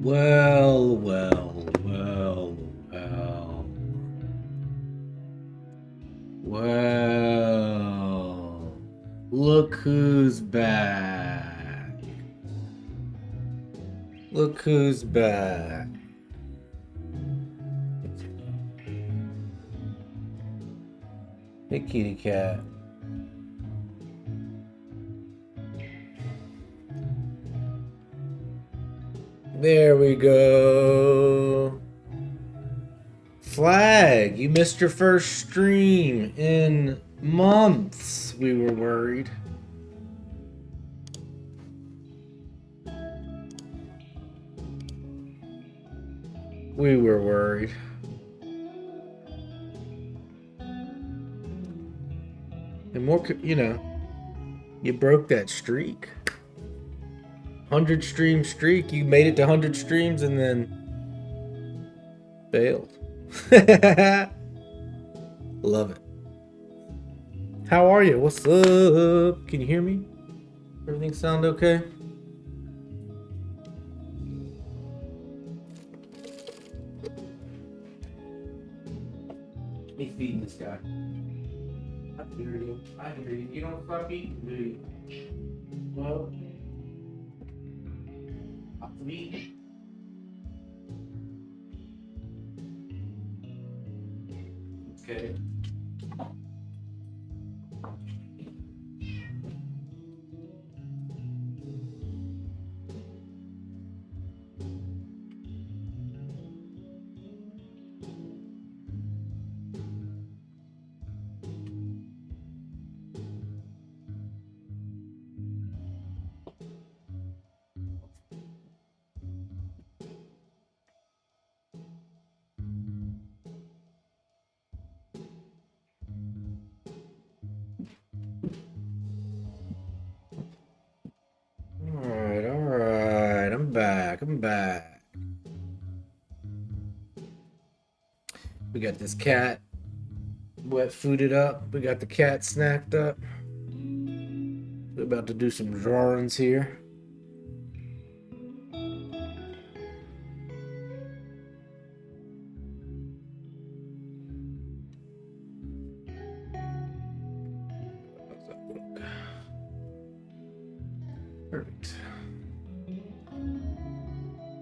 Well, well, well, well. Well, look who's back. Look who's back. Hey, kitty cat. There we go. Flag, you missed your first stream in months. We were worried. We were worried. And more, you know, you broke that streak. 100 stream streak. You made it to 100 streams and then failed. Love it. How are you? What's up? Can you hear me? Everything sound okay? Let me feed this guy. I hear you. I hear you. You don't stop eating, do you? Well, I'll feed. Okay. All right. I'm back. We got this cat wet fooded up. We got the cat snacked up. We're about to do some drawings here. Perfect.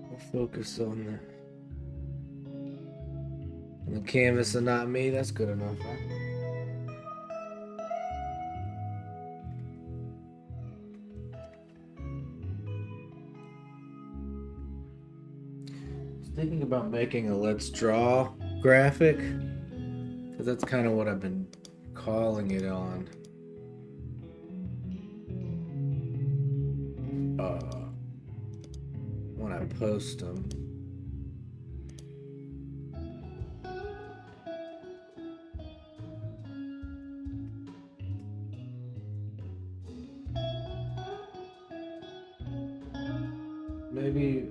We'll focus on the canvas and not me. That's good enough, huh? I was thinking about making a Let's Draw graphic, because that's kind of what I've been calling it on. When I post them. Maybe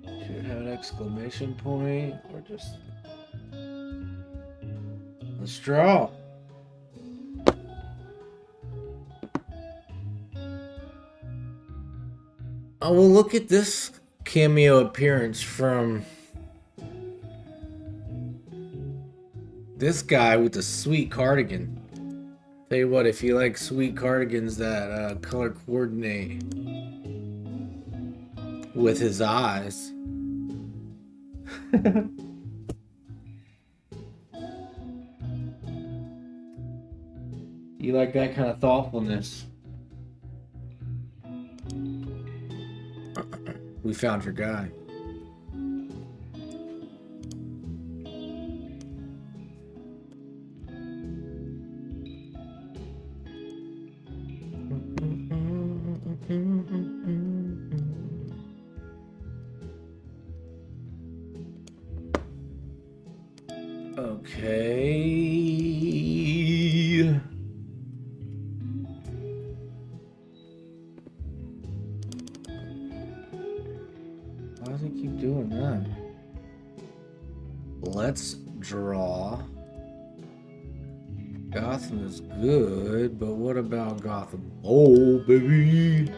should have an exclamation point or just let's draw. Oh, well, look at this cameo appearance from this guy with the sweet cardigan. Tell you what, if you like sweet cardigans that color coordinate with his eyes. You like that kind of thoughtfulness. We found your guy. Okay. Why does it keep doing that? Let's draw. Gotham is good, but what about Gotham? Oh, baby.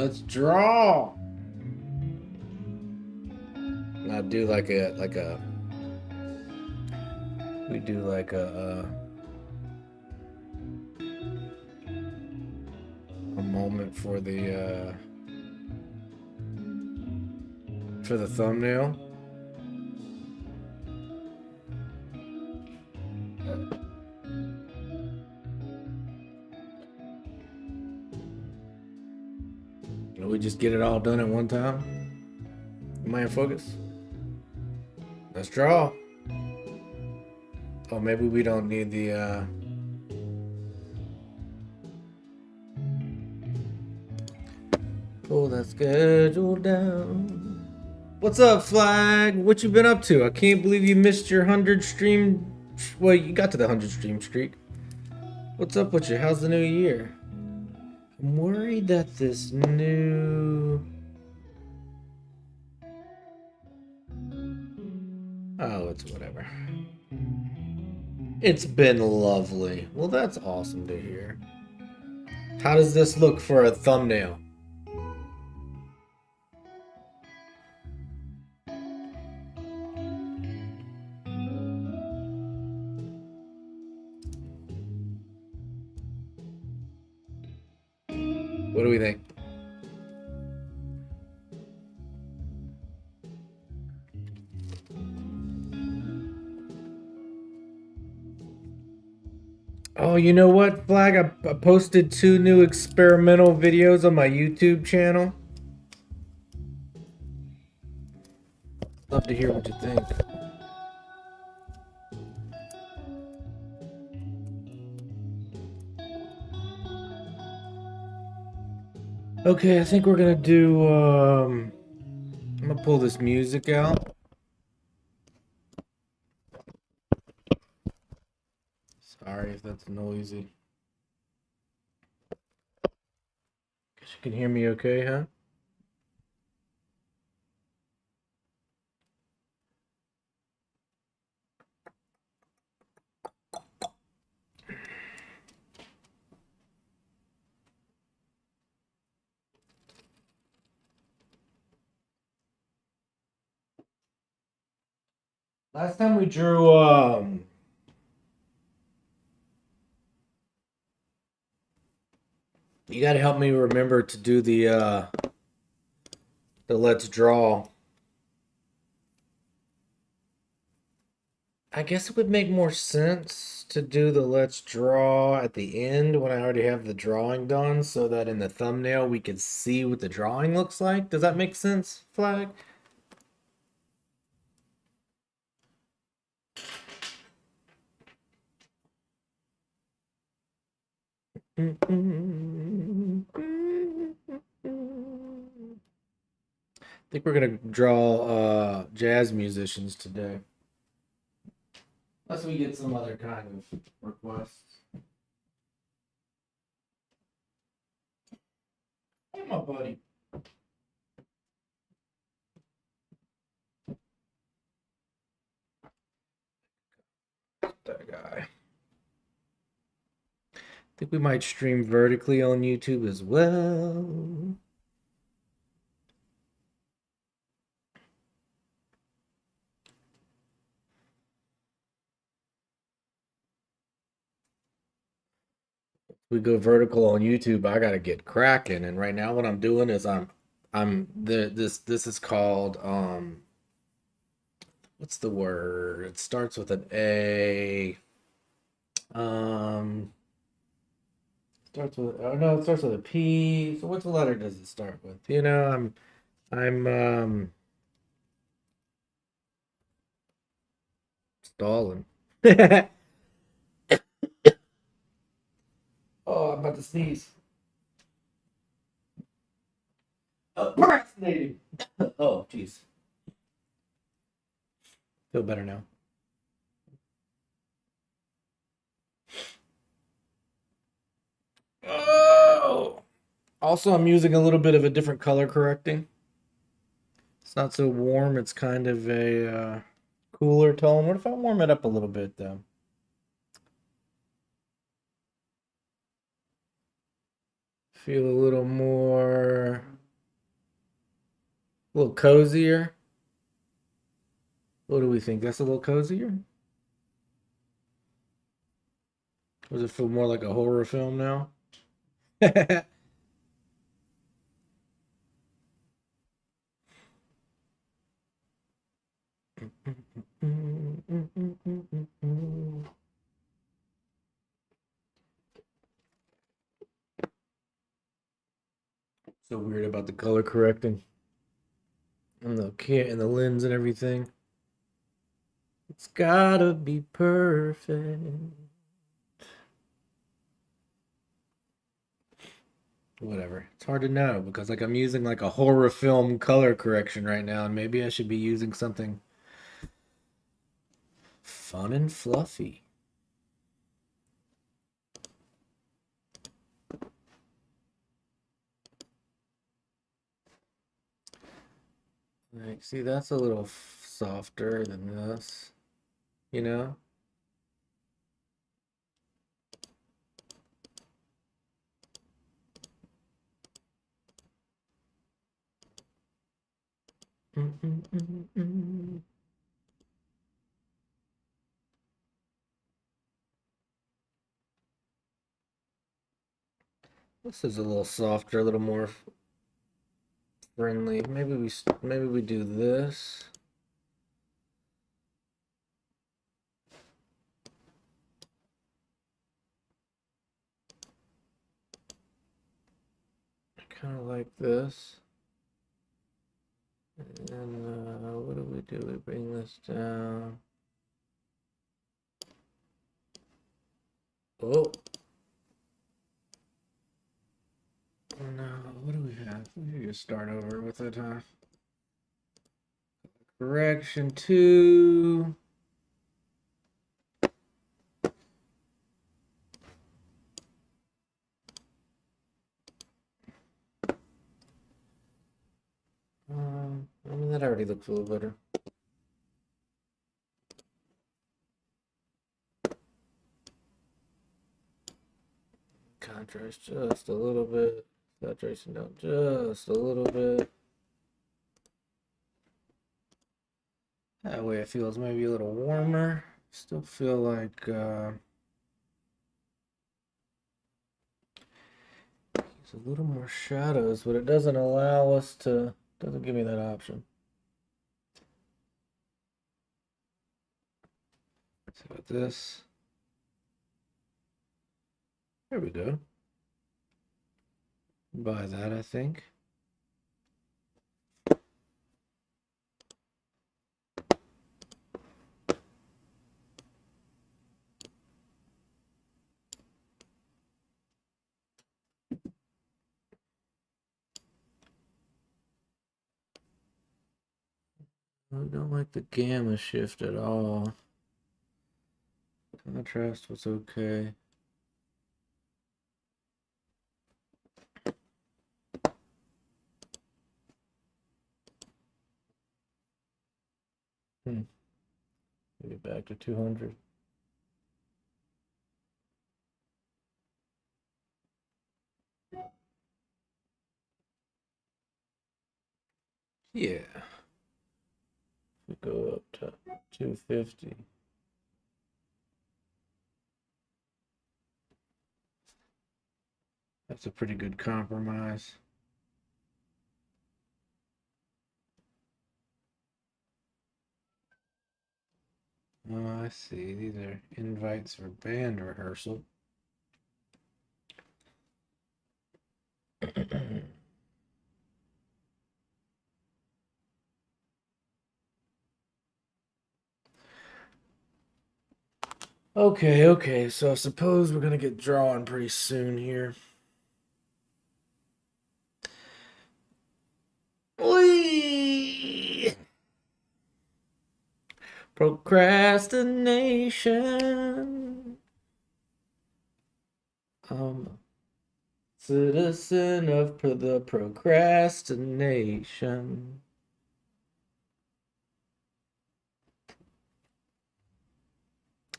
Let's draw. I'll do like a we do like a moment for the thumbnail. And we just get it all done at one time. Am I in focus? Let's draw. Oh, maybe we don't need the pull that schedule down. What's up, Flag? What you been up to? I can't believe you missed your 100 stream. Well, you got to the 100 stream streak. What's up with you? How's the new year? I'm worried that this new... Oh, it's whatever. It's been lovely. Well, that's awesome to hear. How does this look for a thumbnail? What do we think? Oh, you know what, Flag? I posted 2 new experimental videos on my YouTube channel. Love to hear what you think. Okay, I think we're gonna do, I'm gonna pull this music out. Sorry if that's noisy. Guess you can hear me okay, huh? Last time we drew, you gotta help me remember to do the let's draw. I guess it would make more sense to do the let's draw at the end when I already have the drawing done so that in the thumbnail we can see what the drawing looks like. Does that make sense, Flag? I think we're gonna draw jazz musicians today. Unless we get some other kind of requests. Hey, my buddy. That guy. I think we might stream vertically on YouTube as well. We go vertical on YouTube, I gotta get cracking. And right now what I'm doing is this is called what's the word? It starts with an A. Starts with, oh no, it starts with a P. So what letter does it start with? You know, I'm stalling. Oh, I'm about to sneeze. Procrastinating. Oh, jeez. Feel better now. Oh. Also, I'm using a little bit of a different color correcting. It's not so warm. It's kind of a cooler tone. What if I warm it up a little bit, though? feel a little more, a little cozier. What do we think? That's a little cozier? Or does it feel more like a horror film now? So weird about the color correcting and the lens and everything. It's gotta be perfect. Whatever. It's hard to know because like I'm using like a horror film color correction right now, and maybe I should be using something fun and fluffy. Like, see, that's a little softer than this, you know? This is a little softer, a little more friendly. Maybe we do this. I kind of like this. And what do? We bring this down. Oh. No, what do we have? We need to start over with it, huh? Correction 2. I mean, that already looks a little better. Contrast just a little bit. Saturation down just a little bit. That way it feels maybe a little warmer. Still feel like use a little more shadows, but it doesn't allow us to, doesn't give me that option. So about this. There we go. Buy that, I think. I don't like the gamma shift at all. Contrast was okay. Maybe back to 200. Yeah. We go up to 250. That's a pretty good compromise. Oh, I see. These are invites for band rehearsal. Okay. So I suppose we're gonna get drawing pretty soon here. Whee! Procrastination. Citizen of the procrastination.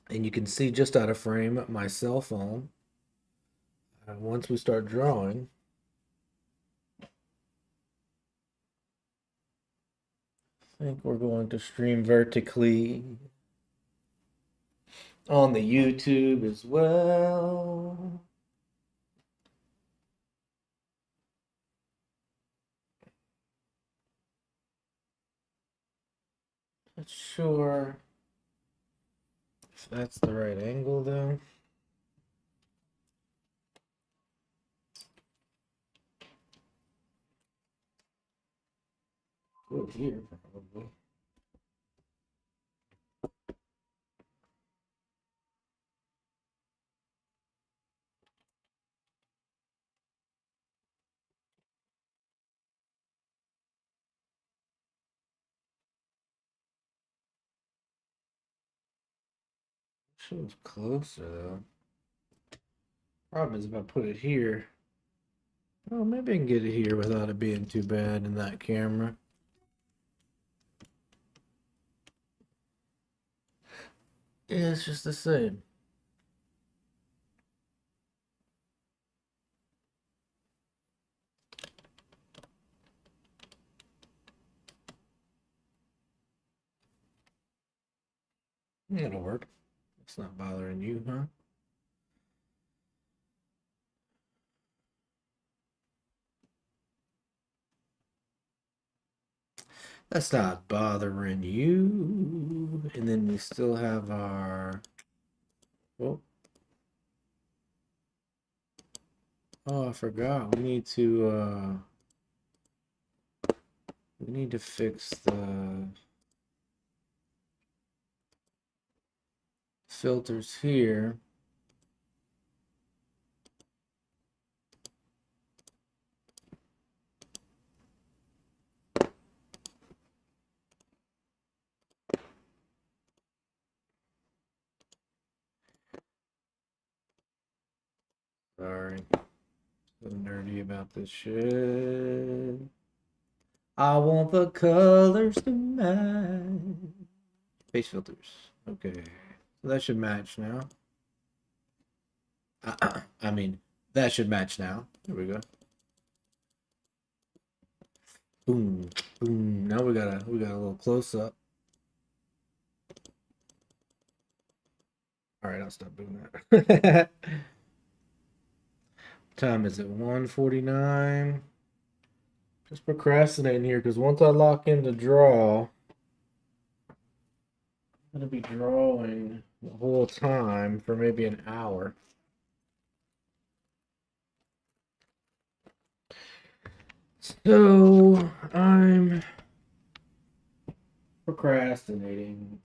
And you can see just out of frame my cell phone. Once we start drawing, I think we're going to stream vertically on the YouTube as well. Not sure if that's the right angle though. Go here probably. Wish it was closer though. Problem is if I put it here. Oh, maybe I can get it here without it being too bad in that camera. Yeah, it's just the same. It'll work. It's not bothering you, huh? That's not bothering you. And then we still have our. Oh, oh, I forgot. We need to fix the filters here. Sorry. So nerdy about this shit. I want the colors to match. Face filters. Okay. So that should match now. I mean, that should match now. There we go. Boom, boom. Now we got a little close up. All right, I'll stop doing that. Time is it 1:49? Just procrastinating here because once I lock in the draw, I'm gonna be drawing the whole time for maybe an hour. So I'm procrastinating.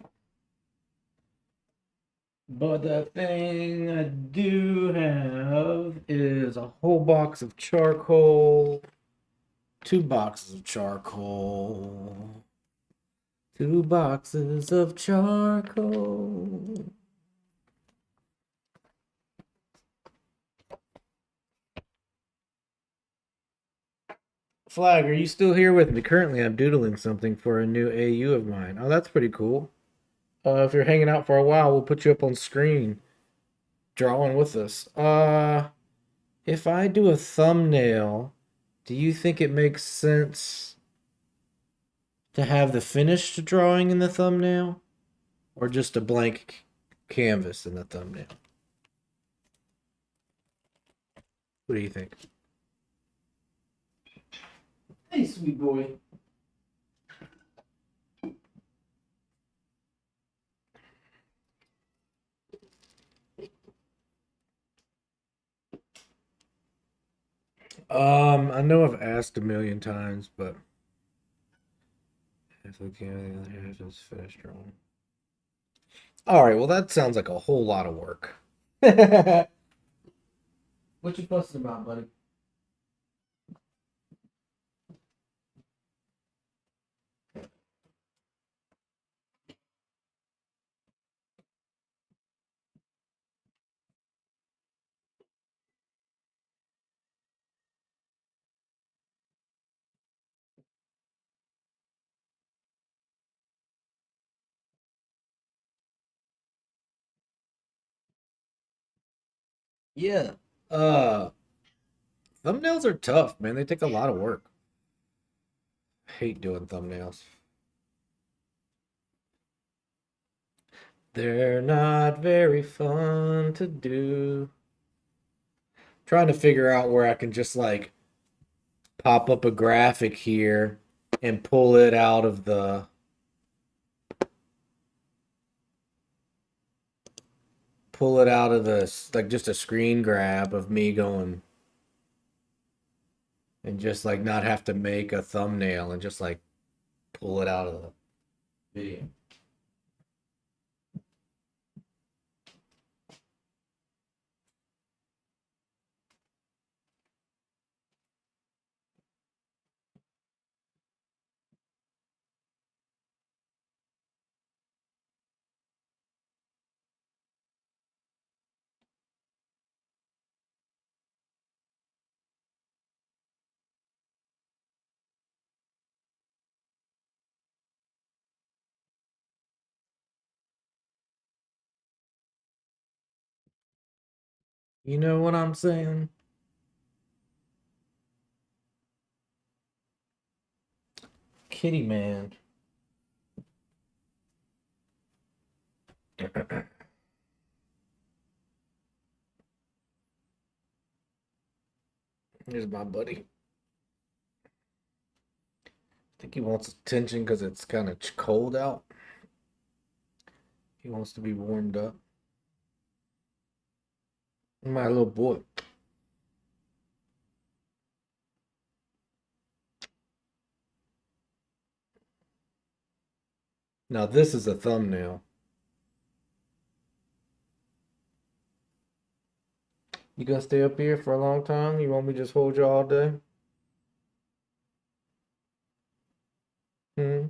But the thing I do have is a whole box of charcoal, 2 boxes of charcoal, 2 boxes of charcoal. Flag, are you still here with me? Currently, I'm doodling something for a new AU of mine. Oh, that's pretty cool. If you're hanging out for a while, we'll put you up on screen, drawing with us. If I do a thumbnail, do you think it makes sense to have the finished drawing in the thumbnail, or just a blank canvas in the thumbnail? What do you think? Hey, sweet boy. I know I've asked a million times, but if we can, the other half is finished drawing. All right, well that sounds like a whole lot of work. What you fussing about, buddy? Yeah. Uh, Thumbnails are tough, man. They take a lot of work. I hate doing thumbnails. They're not very fun to do. Trying to figure out where I can just like pop up a graphic here and pull it out of the like just a screen grab of me going and just like not have to make a thumbnail and just like pull it out of the video. You know what I'm saying? Kitty man. Here's my buddy. I think he wants attention because it's kind of cold out. He wants to be warmed up. My little boy. Now this is a thumbnail. You gonna stay up here for a long time? You want me to just hold you all day? Hmm?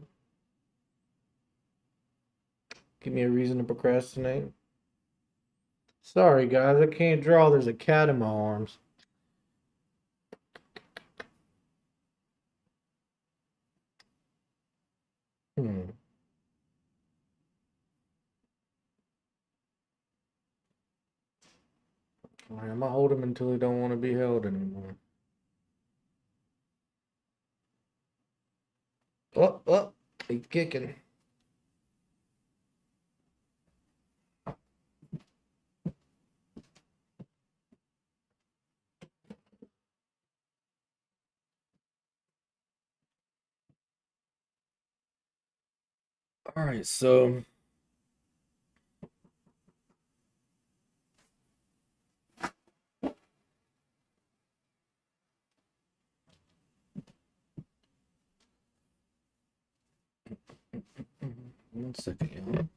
Give me a reason to procrastinate. Sorry guys, I can't draw. There's a cat in my arms. Hmm. Alright, I'm gonna hold him until he don't want to be held anymore. Oh, he's kicking. Alright, so one second, y'all.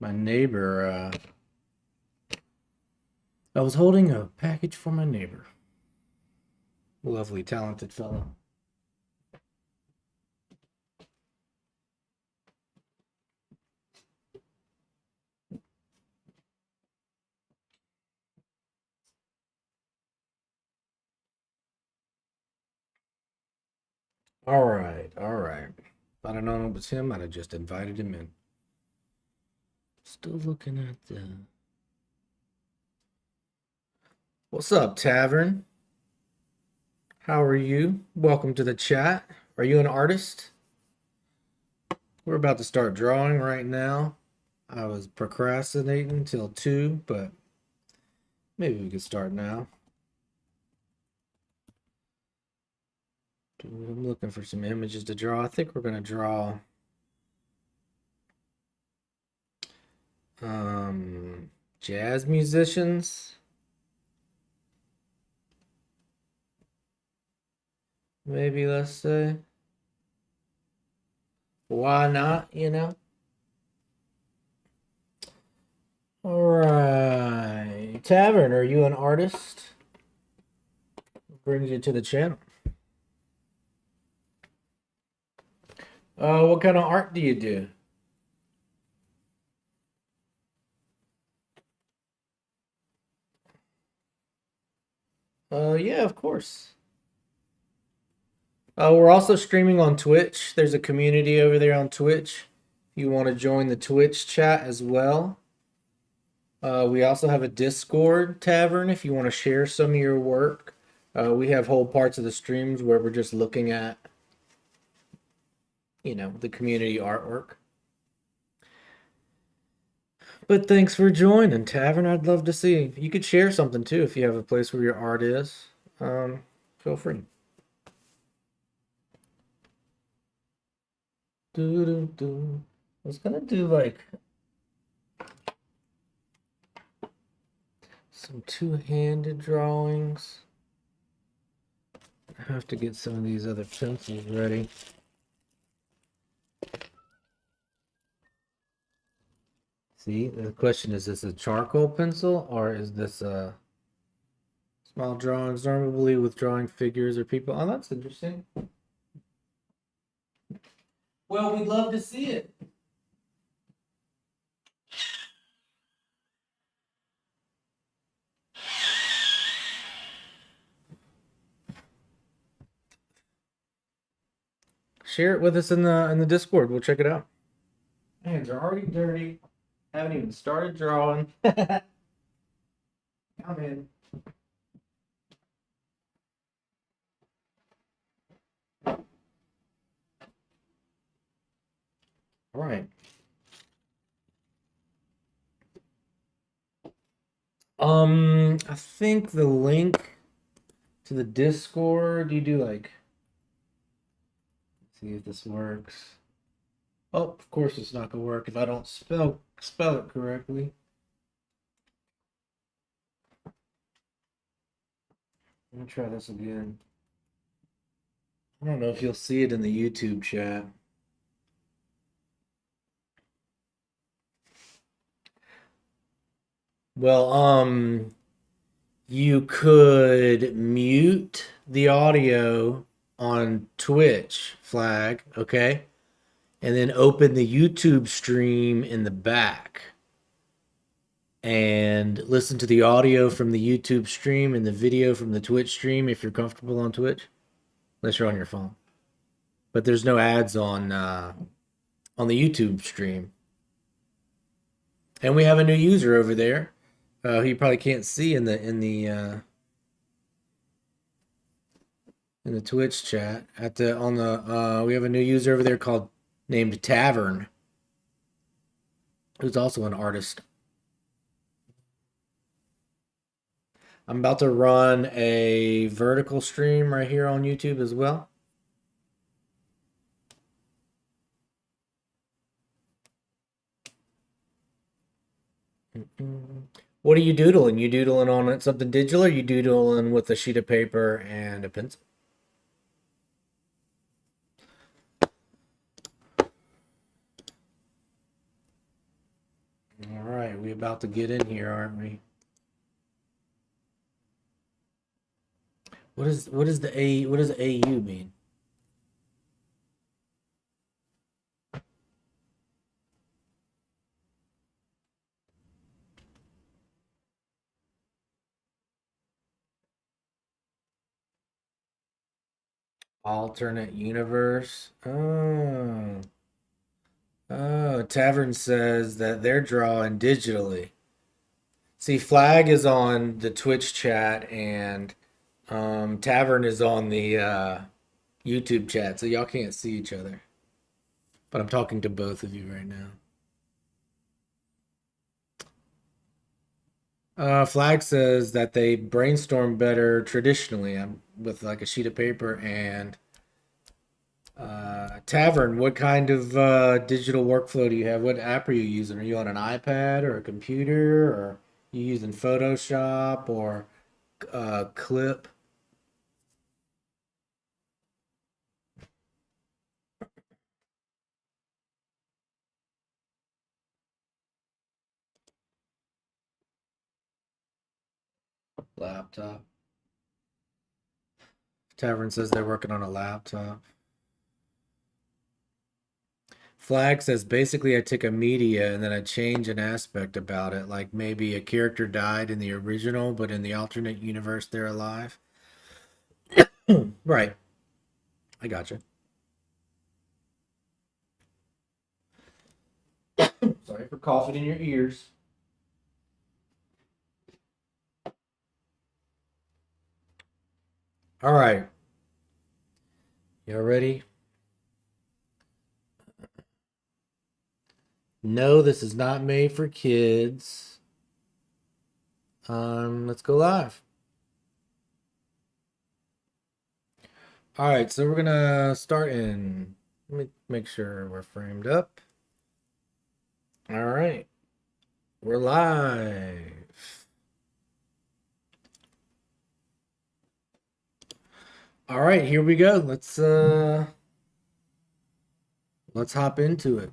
My neighbor, I was holding a package for my neighbor. Lovely, talented fellow. Alright, alright. If I'd have known it was him, I'd have just invited him in. Still looking at the. What's up, Tavern? How are you? Welcome to the chat. Are you an artist? We're about to start drawing right now. I was procrastinating till 2, but maybe we could start now. I'm looking for some images to draw. I think we're gonna draw jazz musicians. Maybe let's say. Why not, you know? All right. Tavern, are you an artist? brings you to the channel? What kind of art do you do? Yeah, of course. We're also streaming on Twitch. There's a community over there on Twitch. If you want to join the Twitch chat as well. We also have a Discord tavern if you want to share some of your work. We have whole parts of the streams where we're just looking at, the community artwork. But thanks for joining, Tavern. I'd love to see. You could share something too if you have a place where your art is. Feel free. I was gonna do like some two-handed drawings. I have to get some of these other pencils ready. See, the question is this a charcoal pencil or is this a small drawings, normally with drawing figures or people? Oh, that's interesting. Well, we'd love to see it. Share it with us in the Discord. We'll check it out. Hands are already dirty. Haven't even started drawing. Come in. All right. I think the link to the Discord, you do like, let's see if this works. Oh, of course it's not gonna work if I don't spell it correctly. Let me try this again. I don't know if you'll see it in the YouTube chat. Well, you could mute the audio on Twitch flag, okay? And then open the YouTube stream in the back and listen to the audio from the YouTube stream and the video from the Twitch stream if you're comfortable on Twitch, unless you're on your phone. But there's no ads on the YouTube stream. And we have a new user over there. Who you probably can't see in the Twitch chat. We have a new user over there named Tavern, who's also an artist. I'm about to run a vertical stream right here on YouTube as well. What are you doodling? You doodling on something digital, or you doodling with a sheet of paper and a pencil? All right, we about to get in here, aren't we? What does AU mean? Alternate universe. Oh. Oh, Tavern says that they're drawing digitally. See, Flag is on the Twitch chat and Tavern is on the YouTube chat, so y'all can't see each other. But I'm talking to both of you right now. Flag says that they brainstorm better traditionally with like a sheet of paper and Tavern. What kind of digital workflow do you have? What app are you using? Are you on an iPad or a computer, or you using Photoshop or Clip? Laptop. Tavern says they're working on a laptop. Flag says basically I took a media and then I change an aspect about it, like maybe a character died in the original, but in the alternate universe they're alive. Right. I gotcha. Sorry for coughing in your ears. All right. Y'all ready? No, this is not made for kids. Let's go live. All right, so we're gonna start in. Let me make sure we're framed up. All right, we're live. All right, here we go. Let's hop into it.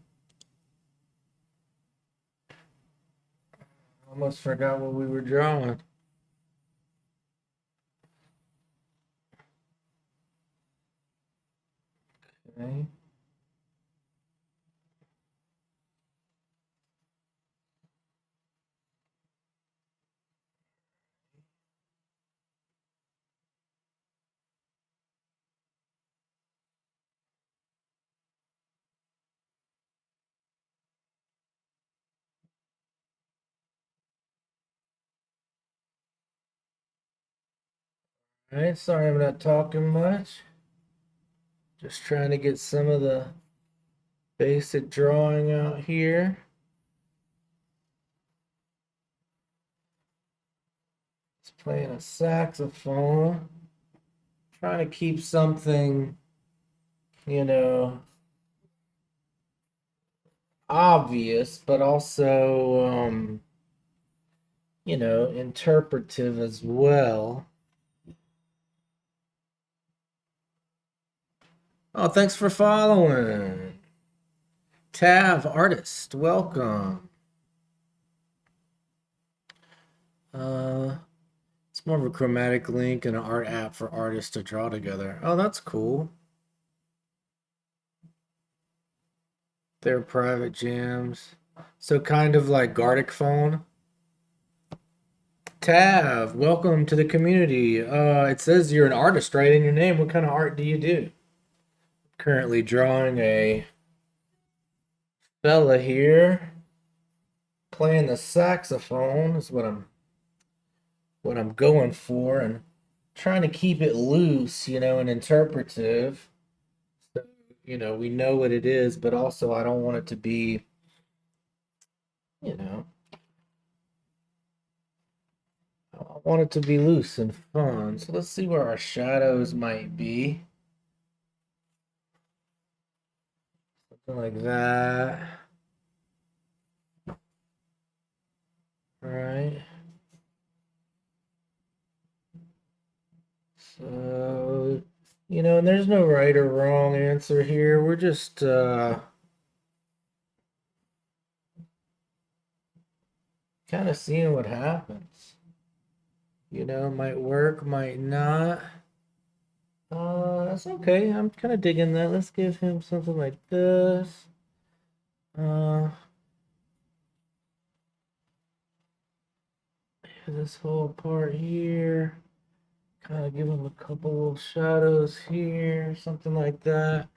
Almost forgot what we were drawing. Okay. All right, sorry I'm not talking much. Just trying to get some of the basic drawing out here. It's playing a saxophone. Trying to keep something, you know, obvious, but also, interpretive as well. Oh, thanks for following. Tav Artist, welcome. It's more of a chromatic link and an art app for artists to draw together. Oh, that's cool. They're private jams. So kind of like Gartic Phone. Tav, welcome to the community. It says you're an artist, right, in your name. What kind of art do you do? Currently drawing a fella here playing the saxophone is what I'm going for, and trying to keep it loose, and interpretive. So, we know what it is, but also I don't want it to be, you know, I want it to be loose and fun. So let's see where our shadows might be. Something like that. All right. So, and there's no right or wrong answer here. We're just kind of seeing what happens. Might work, might not. That's okay. I'm kind of digging that. Let's give him something like this. This whole part here. Kind of give him a couple little shadows here, something like that.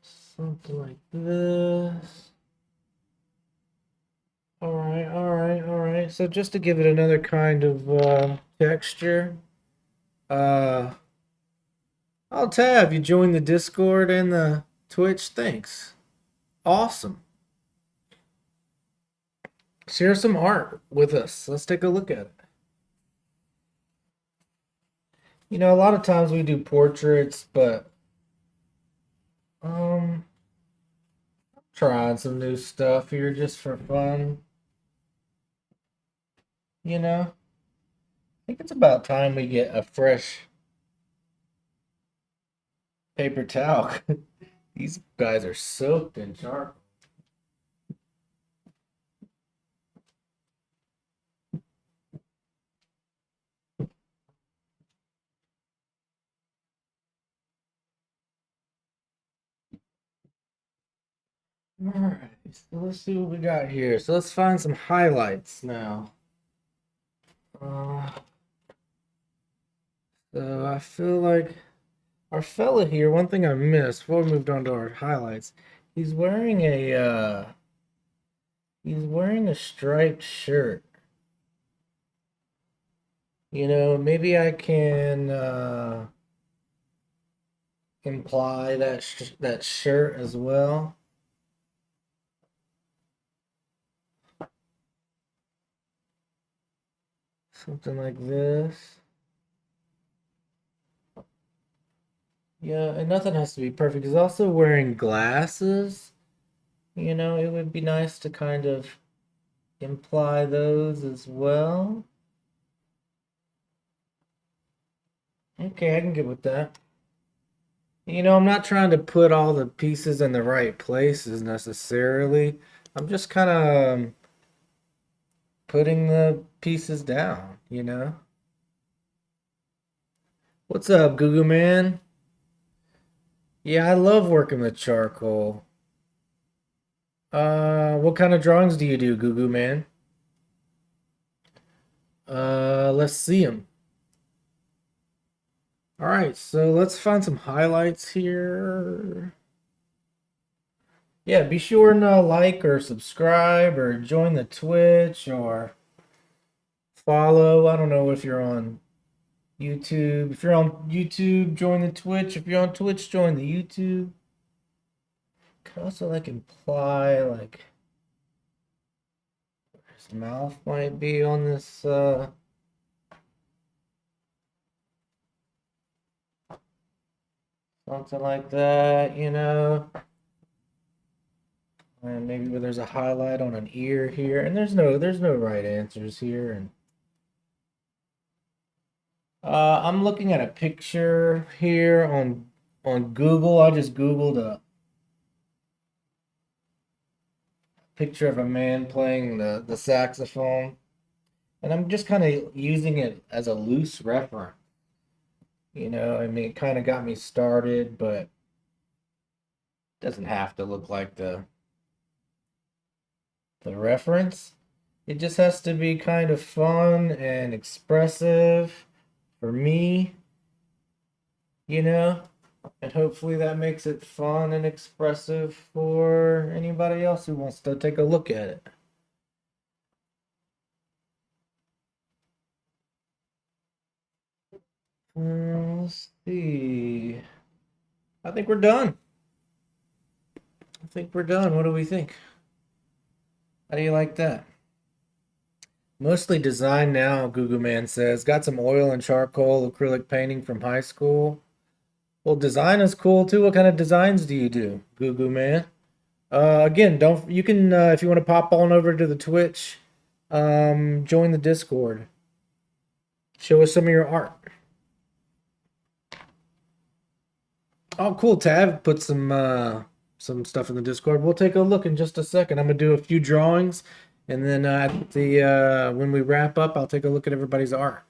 Something like this. All right, all right, all right. So just to give it another kind of texture, uh, oh, Tab, you joined the Discord and the Twitch. Thanks. Awesome. Share some art with us. Let's take a look at it. A lot of times we do portraits, but trying some new stuff here just for fun. I think it's about time we get a fresh paper towel. These guys are soaked in charcoal. Alright, so let's see what we got here. So let's find some highlights now. Uh, so I feel like our fella here, one thing I missed before we moved on to our highlights, he's wearing a striped shirt. You know, maybe I can imply that shirt as well. Something like this. Yeah, and nothing has to be perfect. He's also wearing glasses. You know, it would be nice to kind of imply those as well. Okay, I can get with that. You know, I'm not trying to put all the pieces in the right places necessarily. I'm just kind of putting the pieces down, you know? What's up, Goo Man? Yeah, I love working with charcoal. What kind of drawings do you do, Goo Man? Let's see them. All right, so let's find some highlights here. Yeah, be sure and like or subscribe or join the Twitch or follow. I don't know if you're on YouTube. If you're on YouTube, join the Twitch. If you're on Twitch, join the YouTube. Could also like imply like his mouth might be on this something like that, you know. And maybe where there's a highlight on an ear here. And there's no right answers here. And I'm looking at a picture here on Google. I just Googled a picture of a man playing the saxophone, and I'm just kind of using it as a loose reference. You know, I mean, it kind of got me started, but it doesn't have to look like the reference. It just has to be kind of fun and expressive for me, you know, and hopefully that makes it fun and expressive for anybody else who wants to take a look at it. Let's see. I think we're done. I think we're done. What do we think? How do you like that? Mostly design now, Google Man says. Got some oil and charcoal acrylic painting from high school. Well, design is cool too. What kind of designs do you do, Google Man? Again, don't you can if you want to pop on over to the Twitch, join the Discord. Show us some of your art. Oh, cool. Tab put some stuff in the Discord. We'll take a look in just a second. I'm gonna do a few drawings, and then at the when we wrap up, I'll take a look at everybody's art.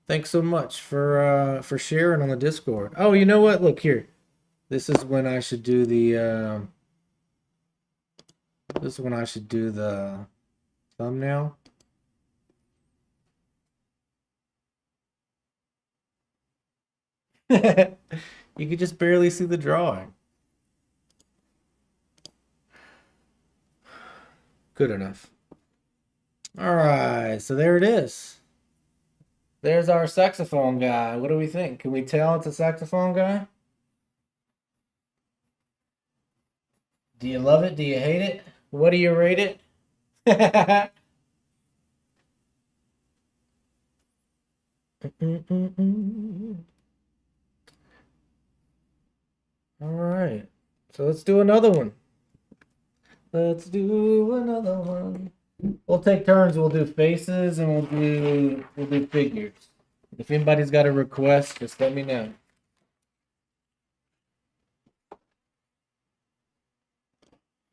Thanks so much for sharing on the Discord. Oh, you know what? Look here. This is when I should do the this is when I should do the thumbnail. You could just barely see the drawing. Good enough. All right, so there it is. There's our saxophone guy. What do we think? Can we tell it's a saxophone guy? Do you love it? Do you hate it? What do you rate it? All right. So let's do another one. Let's do another one. We'll take turns. We'll do faces and we'll do figures. If anybody's got a request, just let me know.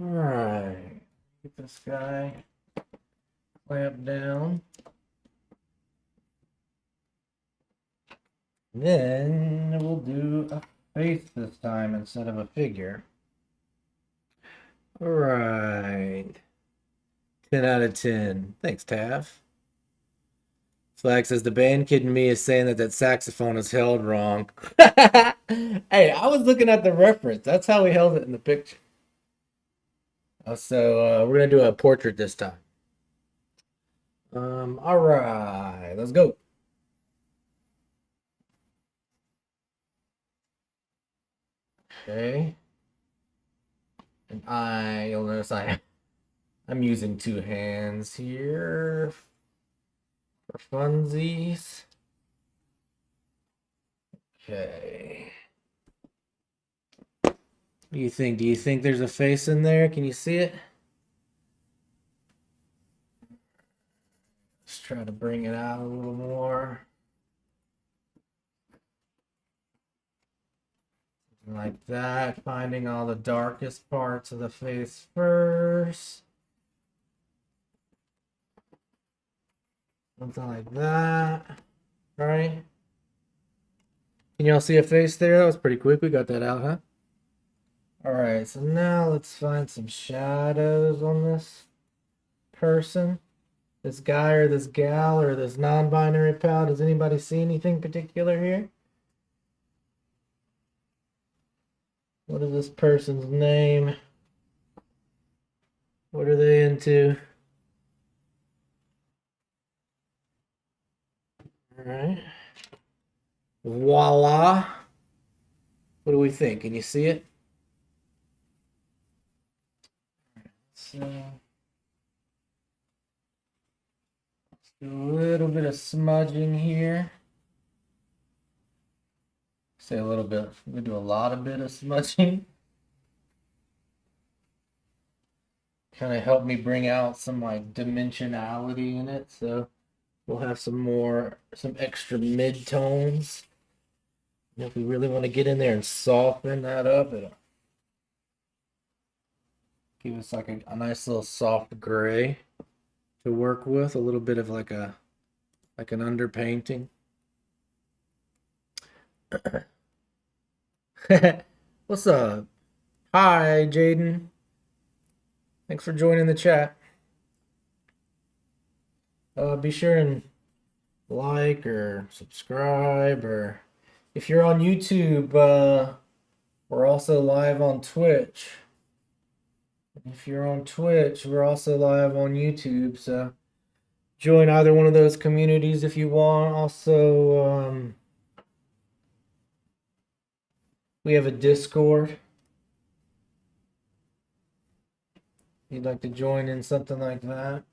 All right. Get this guy clamped down. Then we'll do a face this time instead of a figure. All right. 10 out of 10. Thanks, Taff. Flag says the band kid in me is saying that saxophone is held wrong. Hey, I was looking at the reference. That's how we held it in the picture. So we're gonna do a portrait this time. All right, let's go. Okay. And you'll notice I'm using two hands here for funsies. Okay. What do you think? Do you think there's a face in there? Can you see it? Let's try to bring it out a little more. Like that, finding all the darkest parts of the face first. Something like that, right? Can y'all see a face there? That was pretty quick. We got that out, huh? All right, so now let's find some shadows on this person. This guy or this gal or this non-binary pal. Does anybody see anything particular here? What is this person's name? What are they into? All right. Voila. What do we think? Can you see it? So, let's do a little bit of smudging here. Say a little bit. We do a lot of bit of smudging. Kind of help me bring out some like dimensionality in it. So we'll have some extra mid-tones. And if we really want to get in there and soften that up, it'll give us like a nice little soft gray to work with. A little bit of like an underpainting. What's up? Hi, Jaden. Thanks for joining the chat. Be sure and like or subscribe, or if you're on YouTube, we're also live on Twitch. If you're on Twitch, we're also live on YouTube, so join either one of those communities if you want. Also, we have a Discord. If you'd like to join in something like that.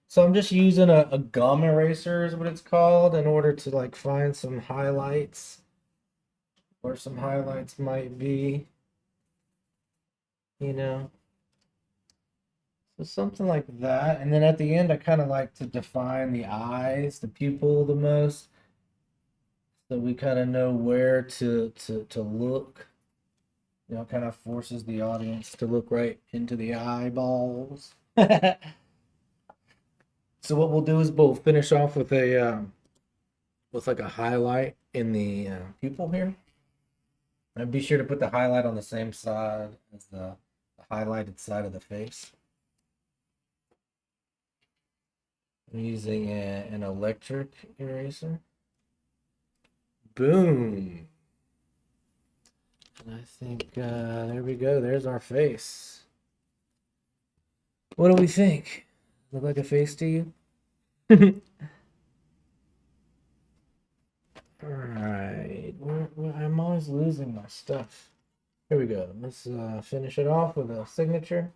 So I'm just using a gum eraser is what it's called in order to like find some highlights, where some highlights might be, you know. So something like that. And then at the end, I kind of like to define the eyes, the pupil the most, so we kind of know where to look. You know, kind of forces the audience to look right into the eyeballs. So what we'll do is we'll finish off with with like a highlight in the pupil here. And be sure to put the highlight on the same side as the highlighted side of the face. I'm using an electric eraser. Boom. And I think there we go. There's our face. What do we think? Look like a face to you? Alright. I'm always losing my stuff. Here we go. Let's finish it off with a signature.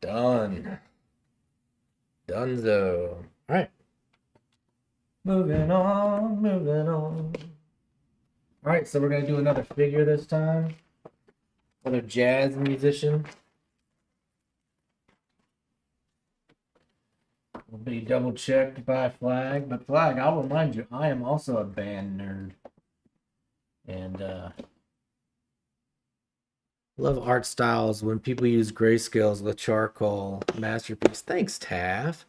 Done. Donezo. Alright. Moving on, moving on. Alright, so we're going to do another figure this time. Another jazz musician. Will be double checked by Flag, but Flag, I'll remind you, I am also a band nerd. And love art styles when people use grayscales with charcoal. Masterpiece. Thanks, Taff.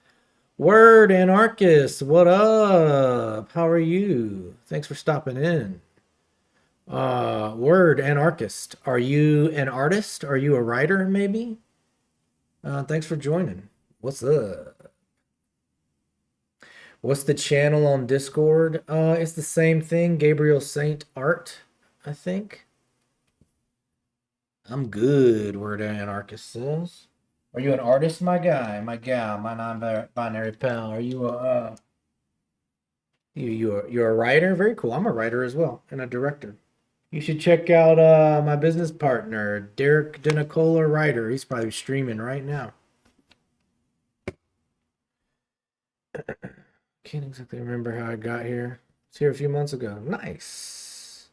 Word Anarchist, what up? How are you? Thanks for stopping in. Word anarchist. Are you an artist? Are you a writer, maybe? Thanks for joining. What's up? What's the channel on Discord? It's the same thing, Gabriel Saint Art, I think. I'm good, Word anarchist says. Are you an artist, my guy, my gal, my non-binary pal? Are you you're a writer? Very cool. I'm a writer as well and a director. You should check out my business partner, Derek DeNicola Writer. He's probably streaming right now. Can't exactly remember how I got here. It's here a few months ago. Nice.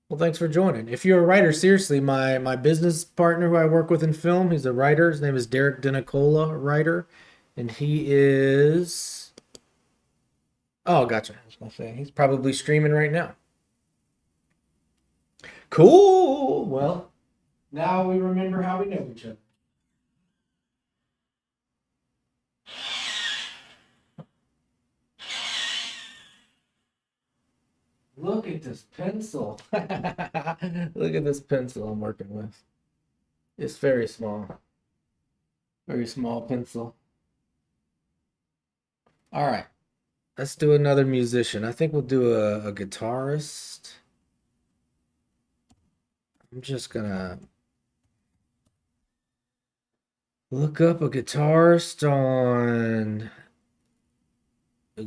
Well, thanks for joining. If you're a writer, seriously, my business partner who I work with in film, he's a writer. His name is Derek DeNicola Writer, and he is. Oh, gotcha. I was gonna say he's probably streaming right now. Cool. Well, now we remember how we know each other. Look at this pencil. Look at this pencil I'm working with. It's very small. Very small pencil. All right. Let's do another musician. I think we'll do a guitarist. I'm just gonna look up a guitarist on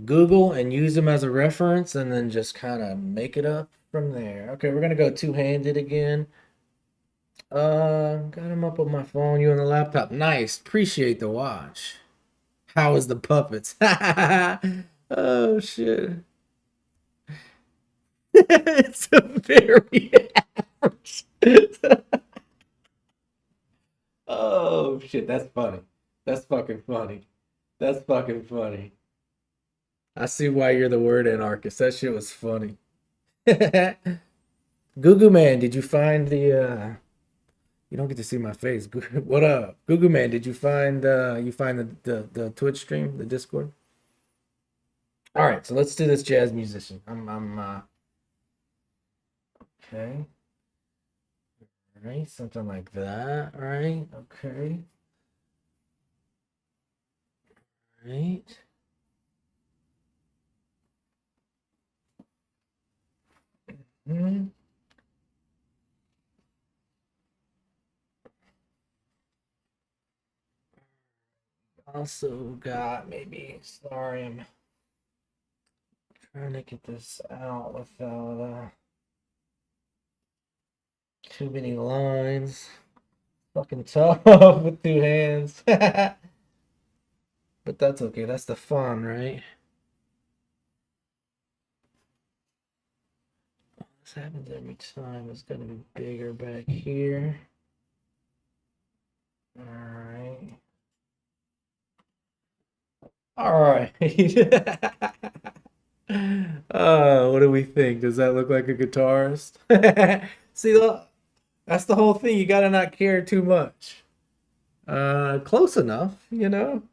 Google and use them as a reference and then just kind of make it up from there. Okay, we're gonna go two-handed again. Got him up on my phone, you on the laptop. Nice. Appreciate the watch. How is the puppets? Oh shit. It's a very average. Oh shit, that's funny. That's fucking funny. That's fucking funny. I see why you're the word anarchist. That shit was funny. Gugu Man, did you find the you don't get to see my face. What up? Gugu Man, did you find the Twitch stream, the Discord? All right, so let's do this jazz musician. I'm okay. All right, something like that. All right, okay. All right. Hmm. Also got maybe, sorry, I'm trying to get this out without too many lines. Fucking tough with two hands. But that's okay. That's the fun, right? This happens every time. It's gonna be bigger back here. All right. All right. What do we think? Does that look like a guitarist? See, that's the whole thing. You gotta not care too much. Close enough, you know?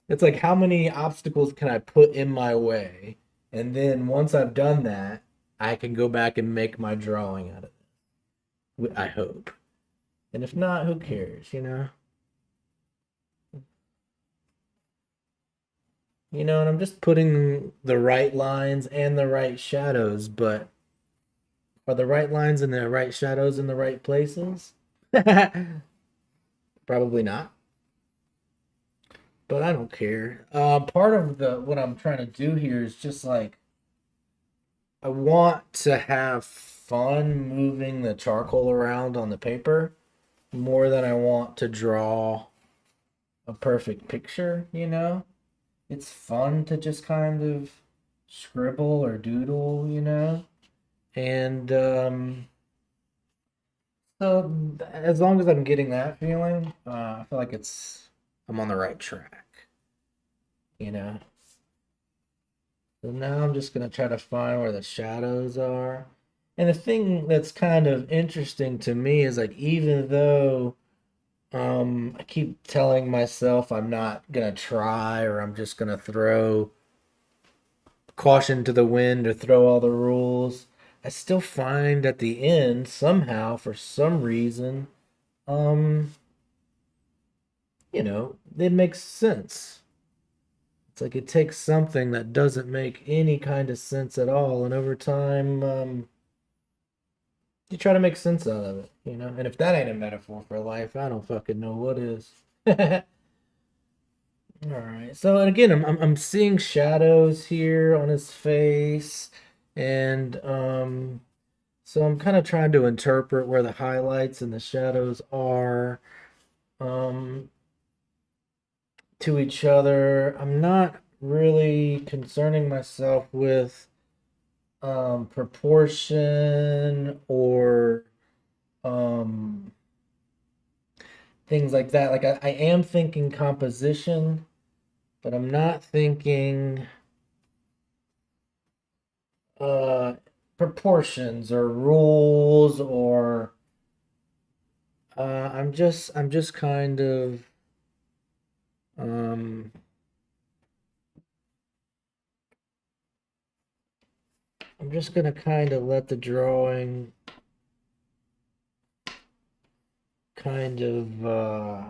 It's like how many obstacles can I put in my way? And then once I've done that, I can go back and make my drawing out of it. I hope. And if not, who cares, you know? You know, and I'm just putting the right lines and the right shadows, but are the right lines and the right shadows in the right places? Probably not, but I don't care. Part of the what I'm trying to do here is just like I want to have fun moving the charcoal around on the paper more than I want to draw a perfect picture, you know? It's fun to just kind of scribble or doodle, you know? And so as long as I'm getting that feeling, I feel like I'm on the right track, you know? So now I'm just gonna try to find where the shadows are. And the thing that's kind of interesting to me is like even though I keep telling myself I'm not gonna try or I'm just gonna throw caution to the wind or throw all the rules. I still find at the end somehow, for some reason, um, it makes sense. It's like it takes something that doesn't make any kind of sense at all, and over time, you try to make sense out of it. And if that ain't a metaphor for life, I don't fucking know what is. All right. So and again, I'm seeing shadows here on his face, and so I'm kind of trying to interpret where the highlights and the shadows are um to each other. I'm not really concerning myself with proportion or um things like that. Like I am thinking composition, but I'm not thinking uh proportions or rules or I'm just kind of um I'm just gonna kind of let the drawing kind of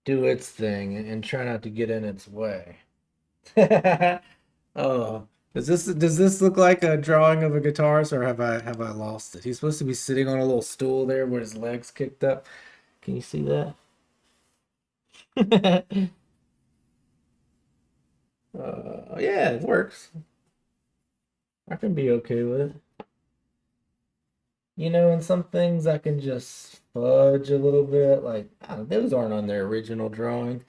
do its thing and try not to get in its way. Oh, does this look like a drawing of a guitarist, or have I lost it? He's supposed to be sitting on a little stool there with his legs kicked up. Can you see that? Yeah, it works. I can be okay with it. And some things I can just fudge a little bit. Like, those aren't on their original drawing.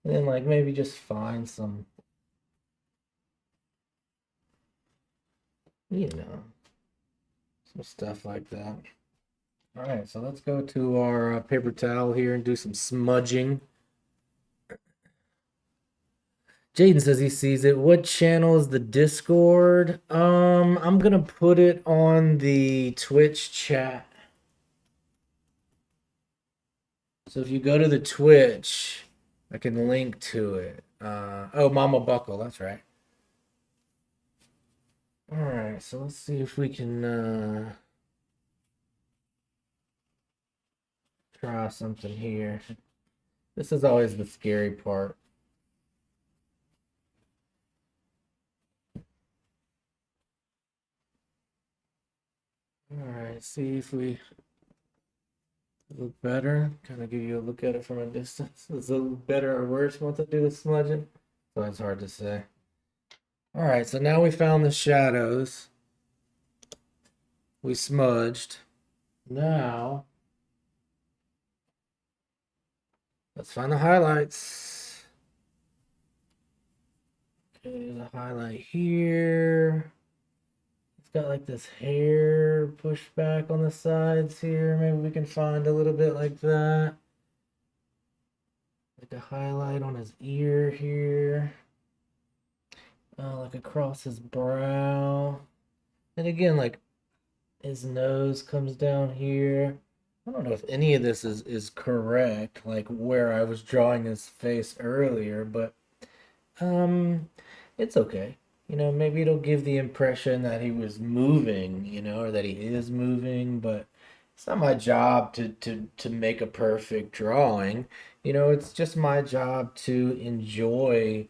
And then, like, maybe just find you know, some stuff like that. All right, so let's go to our paper towel here and do some smudging. Jaden says he sees it. What channel is the Discord? I'm gonna put it on the Twitch chat. So if you go to the Twitch, I can link to it. Oh, Mama Buckle, that's right. All right, so let's see if we can try something here. This is always the scary part. All right, see if we look better. Kind of give you a look at it from a distance. Does it look better or worse once I do the smudging? So it's hard to say. All right, so now we found the shadows. We smudged. Now, let's find the highlights. Okay, there's a highlight here. It's got like this hair pushed back on the sides here. Maybe we can find a little bit like that. Like a highlight on his ear here. Like across his brow. And again, like his nose comes down here. I don't know if any of this is correct, like where I was drawing his face earlier, but it's okay. Maybe it'll give the impression that he was moving, or that he is moving, but it's not my job to make a perfect drawing. It's just my job to enjoy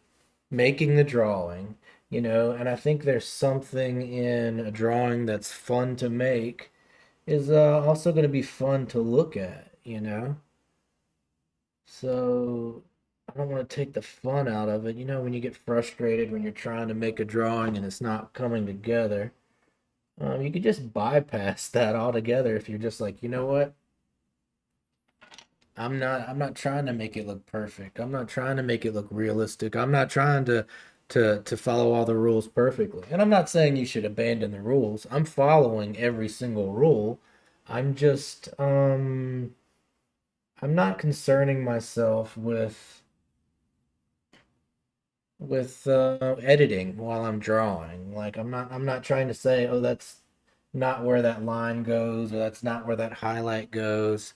making the drawing, and I think there's something in a drawing that's fun to make is also going to be fun to look at. So I don't want to take the fun out of it. When you get frustrated when you're trying to make a drawing and it's not coming together, you could just bypass that altogether if you're just like, you know what? I'm not trying to make it look perfect. I'm not trying to make it look realistic. I'm not trying to follow all the rules perfectly. And I'm not saying you should abandon the rules. I'm following every single rule. I'm just I'm not concerning myself with editing while I'm drawing. Like I'm not trying to say, oh, that's not where that line goes, or that's not where that highlight goes.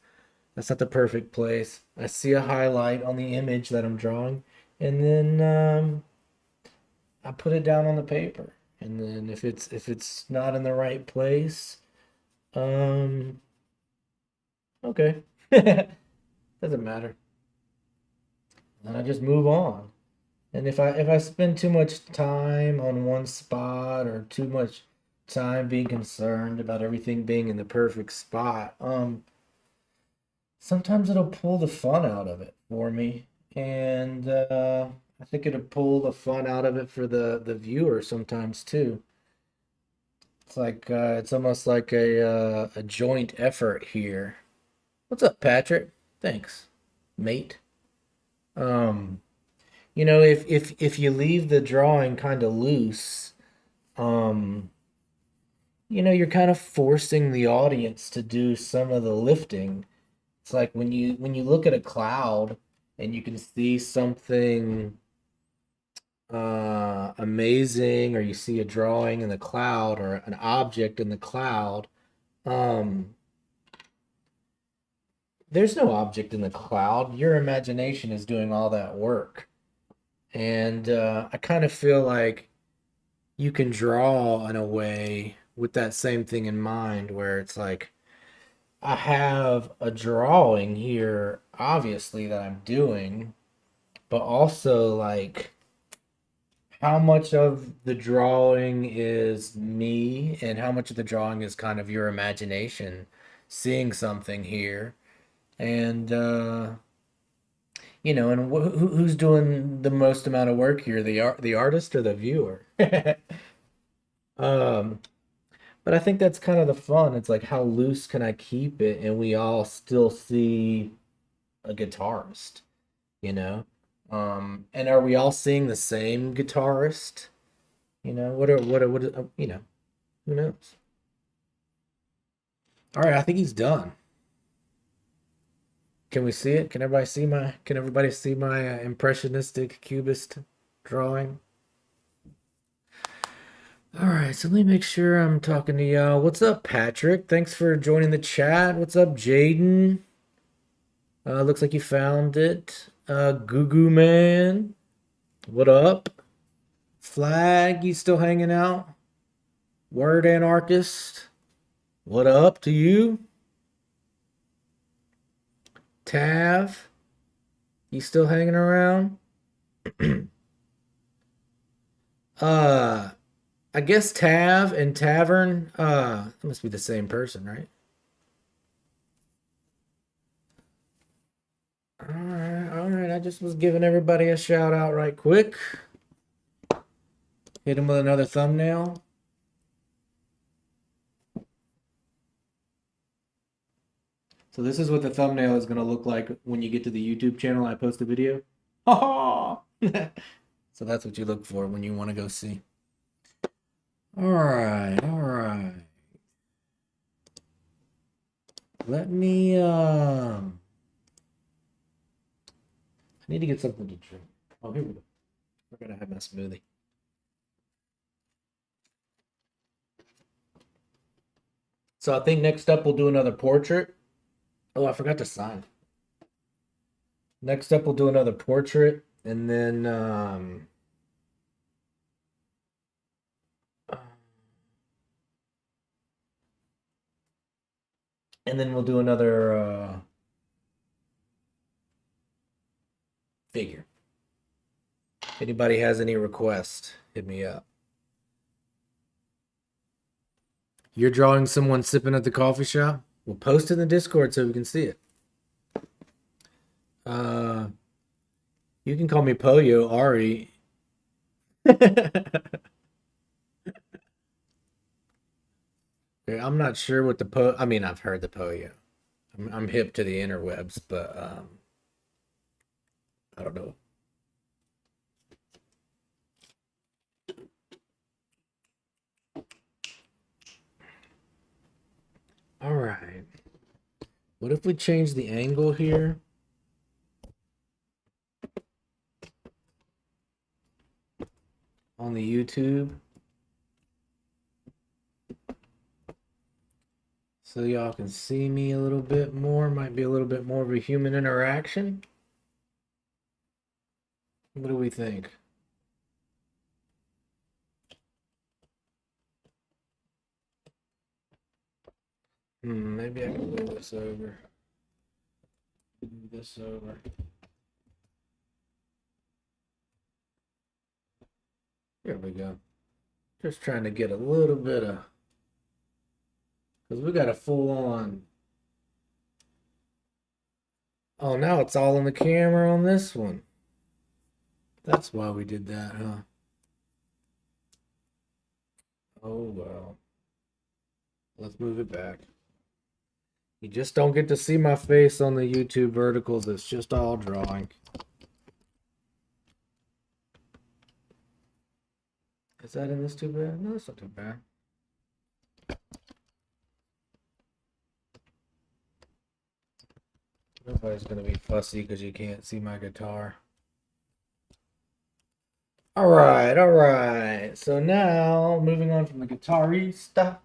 That's not the perfect place. I see a highlight on the image that I'm drawing, and then I put it down on the paper. And then if it's not in the right place, um, okay. Doesn't matter. Then I just move on. And if I spend too much time on one spot or too much time being concerned about everything being in the perfect spot, sometimes it'll pull the fun out of it for me. And I think it'll pull the fun out of it for the viewer sometimes too. It's like it's almost like a joint effort here. What's up, Patrick? Thanks, mate. Um, if you leave the drawing kind of loose, um, you're kind of forcing the audience to do some of the lifting. It's like when you look at a cloud and you can see something amazing, or you see a drawing in the cloud or an object in the cloud. um there's no object in the cloud. Your imagination is doing all that work. And I kind of feel like you can draw in a way with that same thing in mind, where it's like I have a drawing here, obviously, that I'm doing, but also like how much of the drawing is me and how much of the drawing is kind of your imagination seeing something here. And and who's doing the most amount of work here, the artist or the viewer? um but I think that's kind of the fun. It's like, how loose can I keep it and we all still see a guitarist, you know? And are we all seeing the same guitarist? Who knows? All right, I think he's done. Can we see it? Can everybody see my impressionistic cubist drawing? All right, so let me make sure I'm talking to y'all. What's up, Patrick? Thanks for joining the chat. What's up, Jaden? Looks like you found it. Goo Goo Man. What up? Flag, you still hanging out? Word Anarchist. What up to you? Tav, you still hanging around? uh, I guess Tav and Tavern, it must be the same person, right? All right. I just was giving everybody a shout out right quick. Hit him with another thumbnail. So this is what the thumbnail is going to look like when you get to the YouTube channel I post a video. Oh! So that's what you look for when you want to go see. All right. Let me I need to get something to drink. Oh, here we go. We're gonna have my smoothie. So I think next up we'll do another portrait. Oh, I forgot to sign. Next up we'll do another portrait, and then we'll do another figure. If anybody has any requests, hit me up. You're drawing someone sipping at the coffee shop? We'll post it in the Discord so we can see it. You can call me Poyo, Ari. I'm not sure what I mean, I've heard the Poyo. I'm hip to the interwebs, but I don't know. All right. What if we change the angle here? On the YouTube. So y'all can see me a little bit more. Might be a little bit more of a human interaction. What do we think? Maybe I can move this over. Move this over. There we go. Just trying to get a little bit of, because we got a full on. Oh, now it's all in the camera on this one. That's why we did that, huh? Oh, well. Let's move it back. You just don't get to see my face on the YouTube verticals. It's just all drawing. Is that in this too bad? No, it's not too bad. Nobody's going to be fussy because you can't see my guitar. All right. So now, moving on from the guitarista.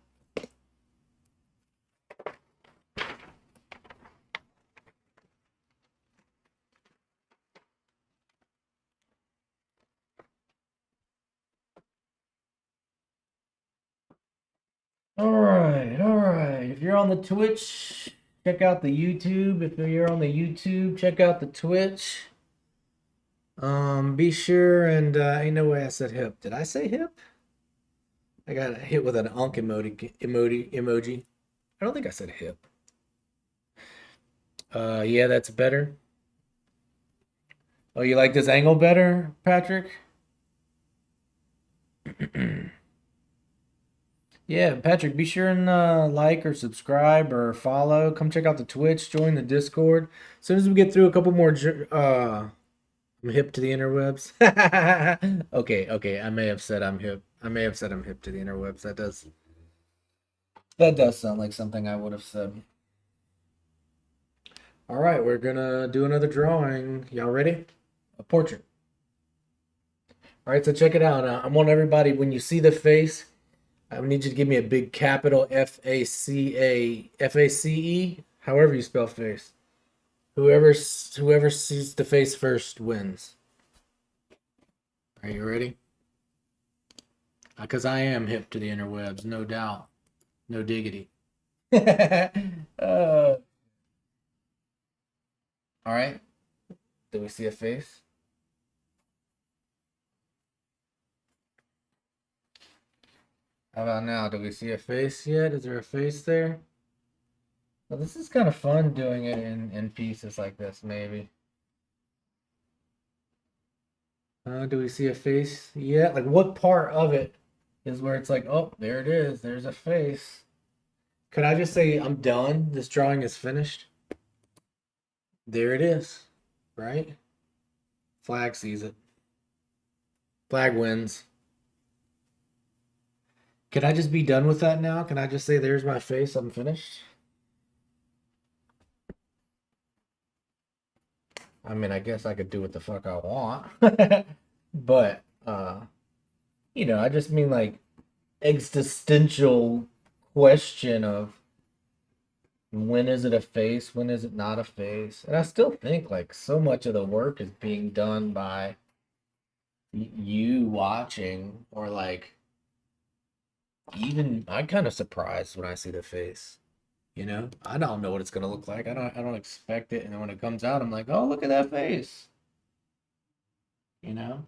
All right. If you're on the Twitch, check out the YouTube. If you're on the YouTube, check out the Twitch. Be sure and ain't no way I said hip. Did I say hip? I got hit with an unk emoji. I don't think I said hip. Yeah, that's better. Oh, you like this angle better, Patrick? Yeah, Patrick, be sure and like or subscribe or follow. Come check out the Twitch, join the Discord. As soon as we get through a couple more, I'm hip to the interwebs. Okay. I may have said I'm hip. I may have said I'm hip to the interwebs. That does sound like something I would have said. All right, we're gonna do another drawing. Y'all ready? A portrait. All right, so check it out. I want everybody, when you see the face, I need you to give me a big capital FACE, however you spell face. Whoever sees the face first wins. Are you ready? Because I am hip to the interwebs, no doubt. No diggity. All right. Do we see a face? How about now? Do we see a face yet? Is there a face there? Well, this is kind of fun doing it in pieces like this, maybe. Do we see a face yet? Like, what part of it is where it's like, oh, there it is. There's a face. Could I just say I'm done? This drawing is finished. There it is, right? Flag sees it. Flag wins. Can I just be done with that now? Can I just say there's my face? I'm finished? I mean, I guess I could do what the fuck I want. But I just mean like existential question of when is it a face, when is it not a face? And I still think like so much of the work is being done by you watching, or like even I'm kind of surprised when I see the face. I don't know what it's gonna look like. I don't expect it, and then when it comes out, I'm like, oh, look at that face. You know?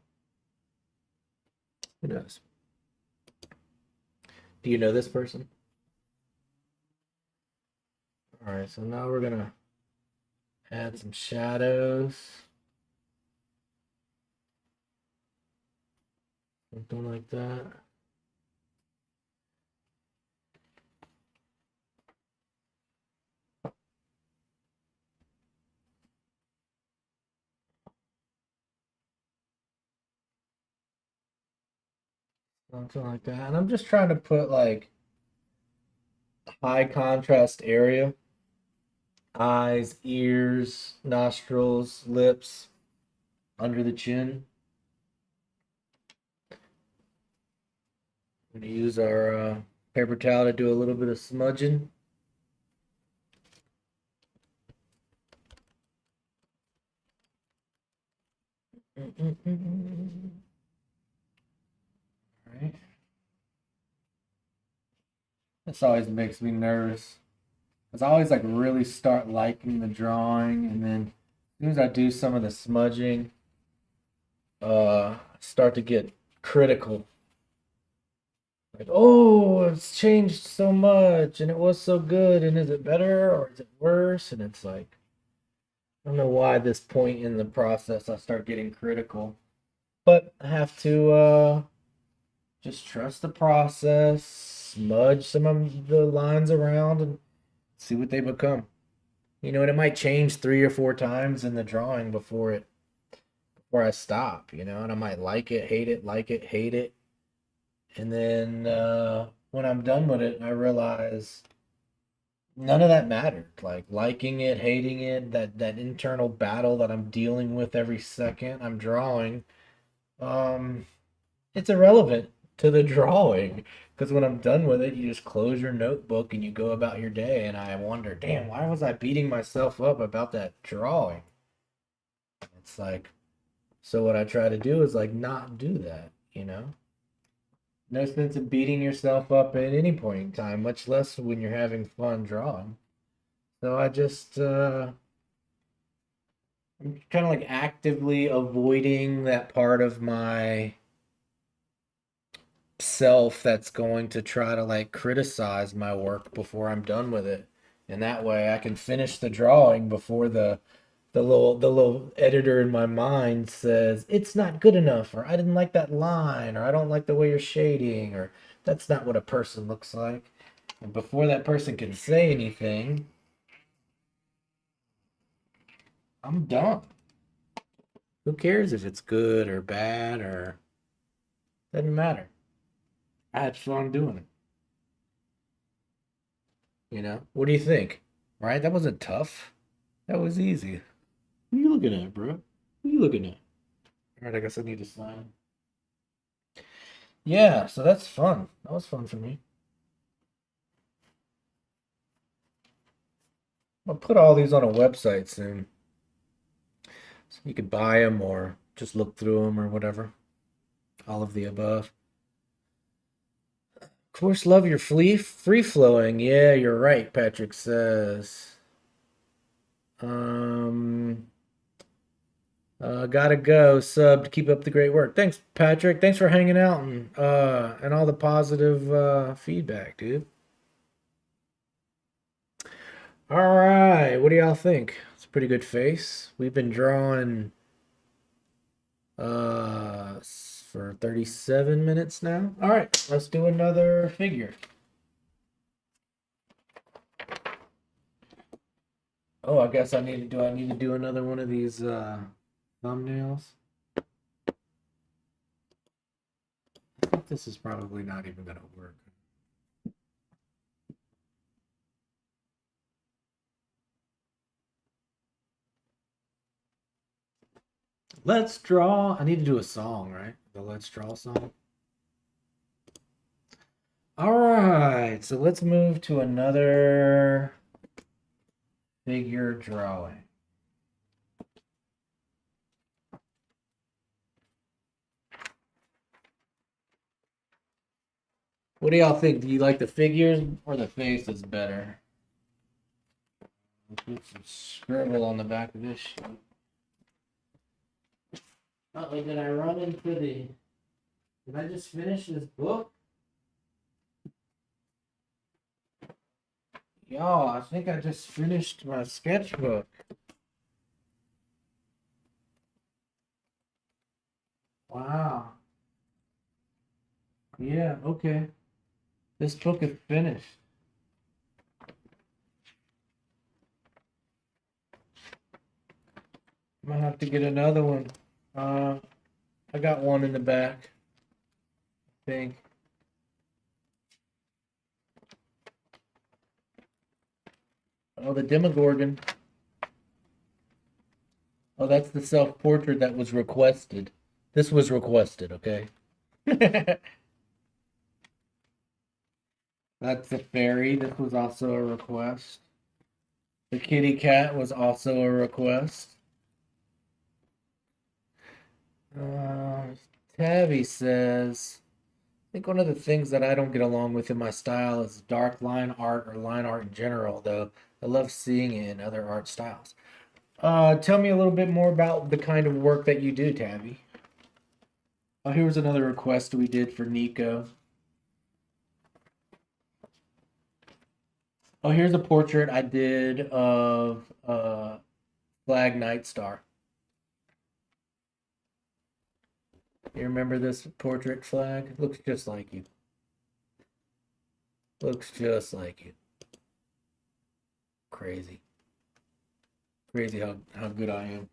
Who knows? Do you know this person? All right, so now we're gonna add some shadows. Something like that. Something like that. And I'm just trying to put like high contrast area. Eyes, ears, nostrils, lips, under the chin. I'm gonna use our paper towel to do a little bit of smudging. All right. This always makes me nervous. Because I always like really start liking the drawing, and then as soon as I do some of the smudging, start to get critical. Like, oh, it's changed so much, and it was so good, and is it better or is it worse? And it's like, I don't know why at this point in the process I start getting critical, but I have to just trust the process, smudge some of the lines around, and see what they become. You know, and it might change 3 or 4 times in the drawing before I stop, you know, and I might like it, hate it. And then when I'm done with it, I realize none of that mattered. Like liking it, hating it, that internal battle that I'm dealing with every second I'm drawing, um, it's irrelevant to the drawing. Because when I'm done with it, you just close your notebook and you go about your day. And I wonder, damn, why was I beating myself up about that drawing? It's like, so what I try to do is like not do that, you know? No sense in beating yourself up at any point in time, much less when you're having fun drawing. So I just I'm kind of like actively avoiding that part of my self that's going to try to like criticize my work before I'm done with it. And that way I can finish the drawing before the little editor in my mind says it's not good enough, or I didn't like that line, or I don't like the way you're shading, or that's not what a person looks like. And before that person can say anything, I'm done. Who cares if it's good or bad, or doesn't matter. I had fun doing it. You know? What do you think? Right? That wasn't tough. That was easy. What are you looking at, bro? What are you looking at? All right, I guess I need to sign. Yeah, so that's fun. That was fun for me. I'll put all these on a website soon. So you could buy them or just look through them or whatever. All of the above. Of course, love your free flowing. Yeah, you're right, Patrick says. Um, gotta go. Sub to keep up the great work. Thanks, Patrick. Thanks for hanging out and all the positive feedback, dude. All right, what do y'all think? It's a pretty good face. We've been drawing for 37 minutes now. All right, let's do another figure. Oh, I guess I need to do another one of these thumbnails? I think this is probably not even gonna work. Let's draw. I need to do a song, right? The Let's Draw song. All right, so let's move to another figure drawing. What do y'all think? Do you like the figures or the face is better? Let's put some scribble on the back of this sheet. Oh, did I run into the... Did I just finish this book? Y'all, I think I just finished my sketchbook. Wow. Yeah, okay. This book is finished. I'm gonna have to get another one. I got one in the back, I think. Oh, the Demogorgon. Oh, that's the self-portrait that was requested. This was requested, okay? That's the fairy. This was also a request. The kitty cat was also a request. Uh, Tabby says, think one of the things that I don't get along with in my style is dark line art or line art in general, though I love seeing it in other art styles. Tell me a little bit more about the kind of work that you do, Tabby. Oh, here was another request we did for Nico. Oh, here's a portrait I did of Flag Nightstar. You remember this portrait, Flag? Looks just like you. Looks just like you. Crazy. Crazy how good I am.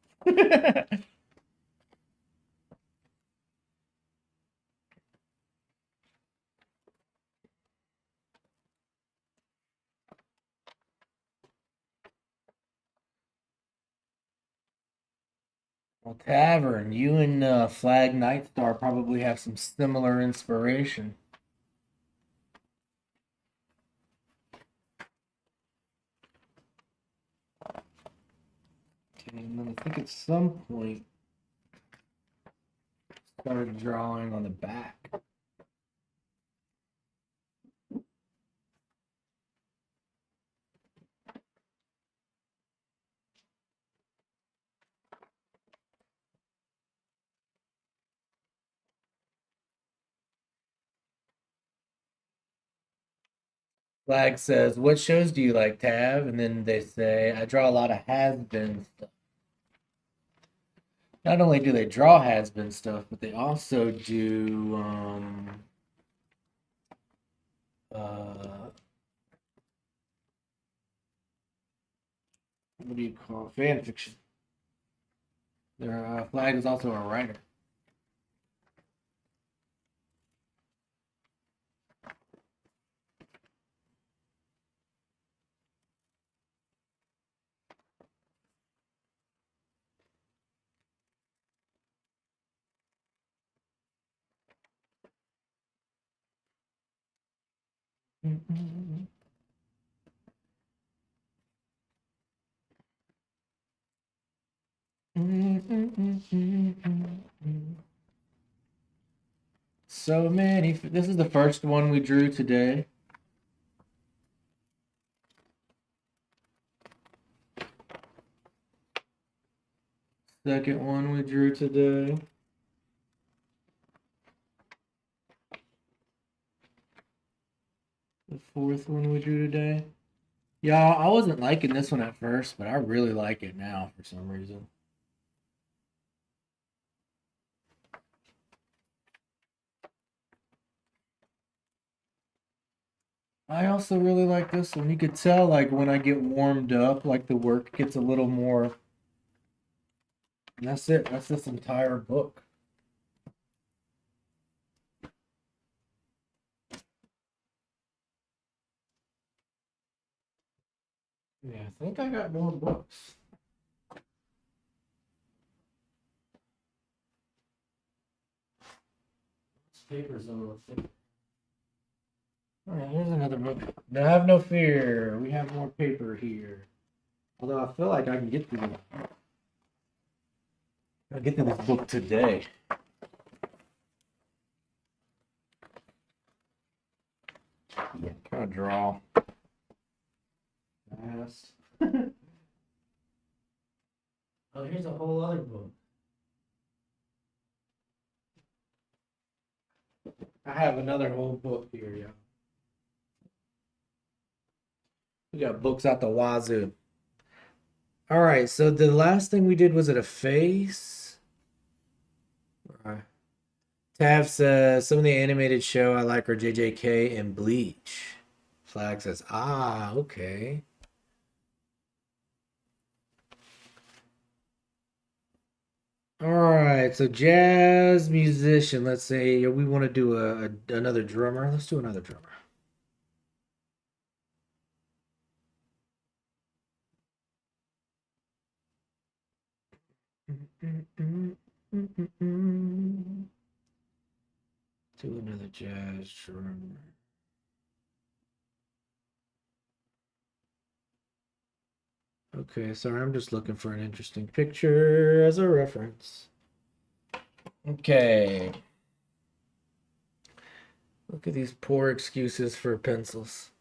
Well, Tavern, you and Flag Nightstar probably have some similar inspiration. Okay, and then I think at some point started drawing on the back. Flag says, "What shows do you like, Tav?" And then they say, "I draw a lot of has-been stuff." Not only do they draw has-been stuff, but they also do uh, what do you call it? Fan fiction. Their Flag is also a writer. So many. This is the first one we drew today. Second one we drew today. The fourth one we drew today. Yeah, I wasn't liking this one at first, but I really like it now for some reason. I also really like this one. You could tell, like, when I get warmed up, like, the work gets a little more. And that's it. That's this entire book. Yeah, I think I got more books. This paper's over. All right, here's another book. Now, have no fear. We have more paper here. Although I feel like I can get through this. I'll get through this book today. Yeah, kind of draw fast. Oh, here's a whole other book. I have another whole book here, yeah. We got books out the wazoo. All right, so the last thing we did was it a face? All right. Tav says some of the animated show I like are JJK and Bleach. Flag says, ah, okay. All right, so jazz musician. Let's say we want to do another drummer. Let's do another drummer. Do another jazz drummer. Okay, sorry, I'm just looking for an interesting picture as a reference. Okay. Look at these poor excuses for pencils.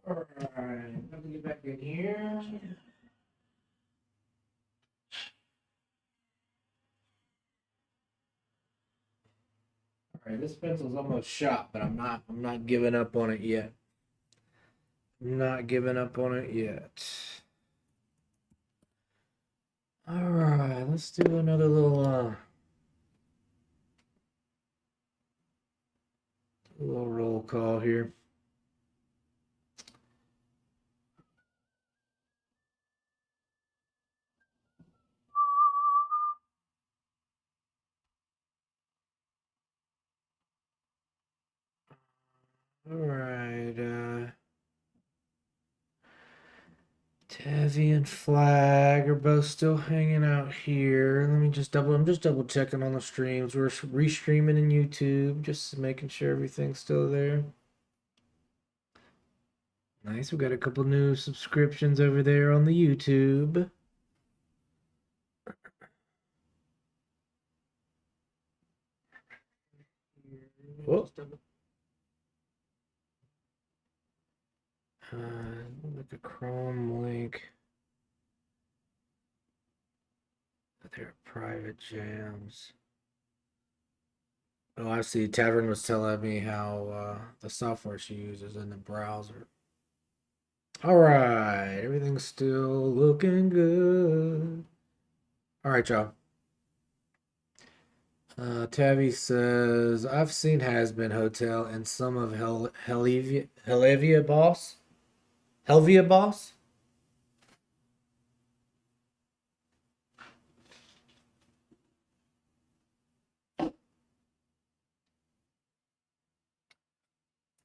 All right, let me get back in here. All right, this pencil's almost shot, but I'm not giving up on it yet. I'm not giving up on it yet. All right, let's do another little roll call here. All right, Tavi and Flag are both still hanging out here. I'm just double checking on the streams. We're restreaming in YouTube, just making sure everything's still there. Nice, we got a couple new subscriptions over there on the YouTube. Whoa. Like a Chrome link. They're private jams. Oh, I see. Tavern was telling me how the software she uses in the browser. All right, everything's still looking good. All right, y'all. Tabby says, I've seen Has-Been Hotel and some of Helvia Boss. Helvia Boss?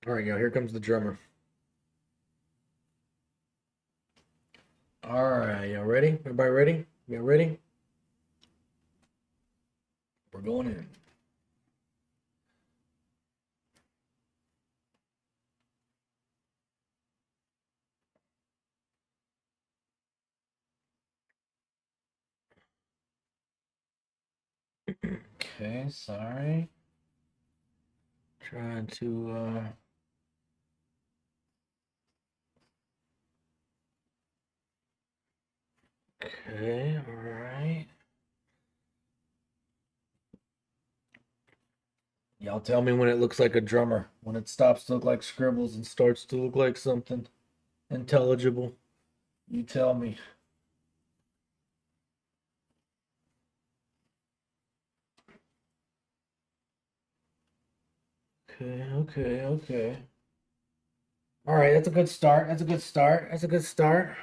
All right, y'all, here comes the drummer. All right, y'all ready? Everybody ready? Y'all ready? We're going in. Okay, sorry. Trying to okay, all right. Y'all tell me when it looks like a drummer, when it stops to look like scribbles and starts to look like something intelligible. You tell me. Okay. All right, that's a good start. That's a good start. That's a good start.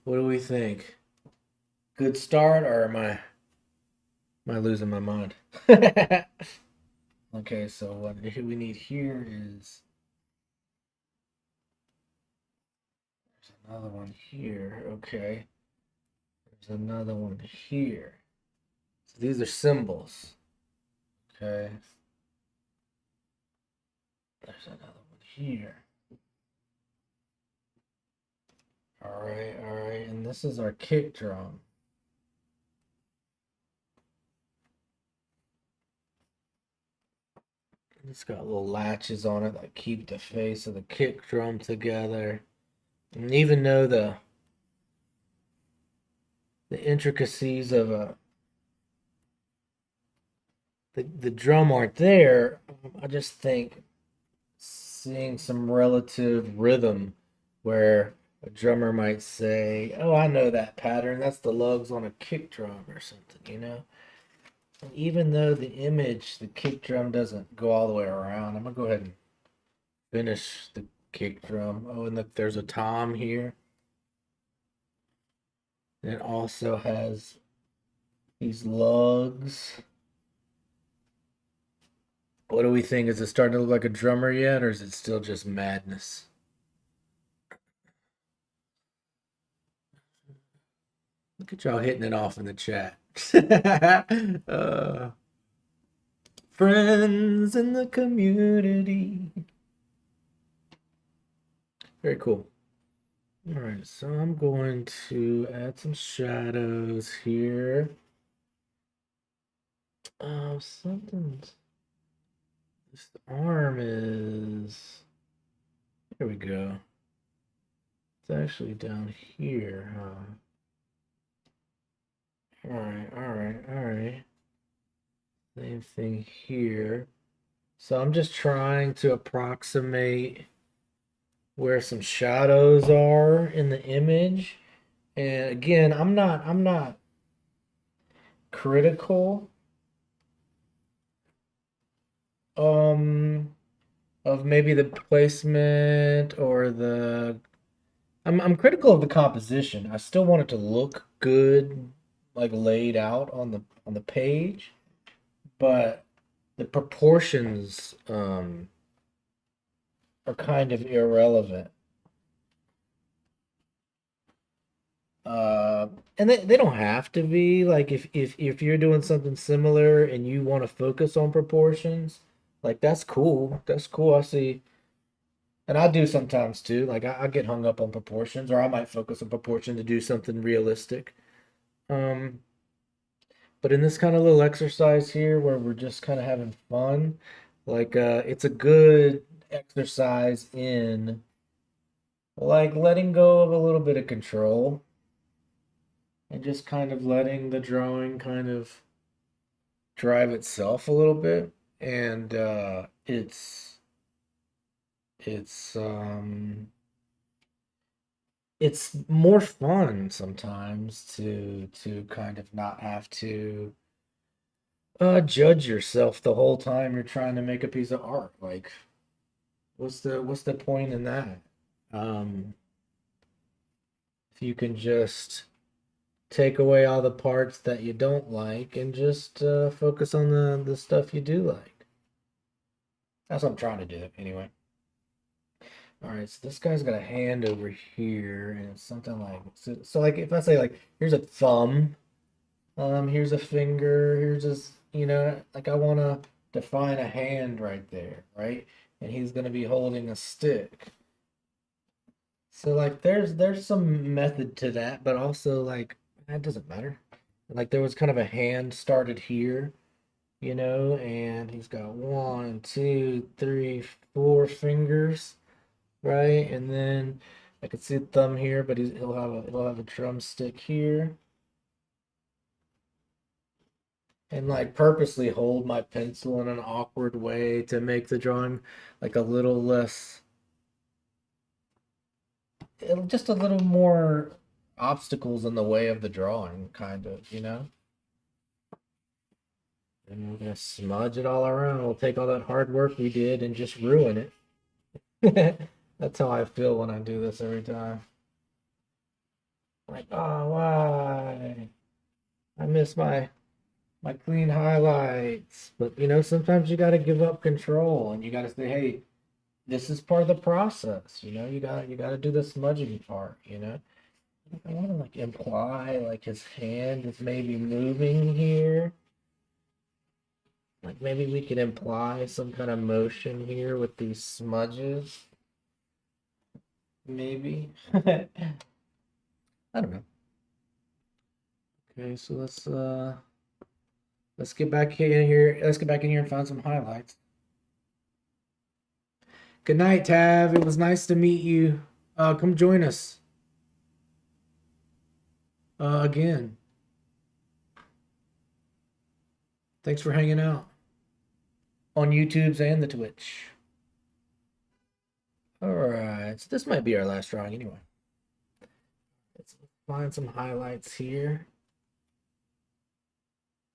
What do we think? Good start, or am I losing my mind? Okay, so what we need here is there's another one here. Okay, there's another one here. So these are symbols. Okay, there's another one here. All right, and this is our kick drum. It's got little latches on it that keep the face of the kick drum together. And even though the intricacies of the drum aren't there, I just think seeing some relative rhythm where a drummer might say, "Oh, I know that pattern. That's the lugs on a kick drum or something," you know? And even though the image, the kick drum doesn't go all the way around, I'm gonna go ahead and finish the kick drum. Oh, and look, there's a tom here. And it also has these lugs. What do we think? Is it starting to look like a drummer yet, or is it still just madness? Look at y'all hitting it off in the chat. Friends in the community. Very cool. All right, so I'm going to add some shadows here. Something's this arm is. There we go. It's actually down here, huh? All right, all right, all right. Same thing here. So I'm just trying to approximate where some shadows are in the image. And again, I'm not critical um of maybe the placement or the I'm critical of the composition. I still want it to look good like laid out on the page, but the proportions are kind of irrelevant. Uh, and they don't have to be like if you're doing something similar and you want to focus on proportions, like that's cool. That's cool. I see, and I do sometimes too. Like I get hung up on proportions, or I might focus on proportion to do something realistic. Um, but in this kind of little exercise here where we're just kind of having fun, like it's a good exercise in like letting go of a little bit of control and just kind of letting the drawing kind of drive itself a little bit. And it's it's more fun sometimes to kind of not have to judge yourself the whole time you're trying to make a piece of art. Like what's the point in that? Um if you can just take away all the parts that you don't like and just focus on the stuff you do like. That's what I'm trying to do anyway. All right, so this guy's got a hand over here, and it's something like so like if I say like here's a thumb, here's a finger, here's this, like I want to define a hand right there, right? And he's gonna be holding a stick. So like there's some method to that, but also like that doesn't matter. Like there was kind of a hand started here, and he's got one, two, three, four fingers, right? And then I could see a thumb here, but he'll have a drumstick here. And like purposely hold my pencil in an awkward way to make the drawing like a little less, just a little more obstacles in the way of the drawing, kind of. And we're gonna smudge it all around. We'll take all that hard work we did and just ruin it. That's how I feel when I do this every time. Like, oh, why? I miss my clean highlights. But sometimes you got to give up control and you got to say, hey, this is part of the process. You got to do the smudging part. I want to like imply like his hand is maybe moving here. Like maybe we could imply some kind of motion here with these smudges. Maybe. I don't know. Okay, so let's get back in here. Let's get back in here and find some highlights. Good night, Tav. It was nice to meet you. Come join us again. Thanks for hanging out on YouTube's and the Twitch. All right, so this might be our last drawing anyway. Let's find some highlights here.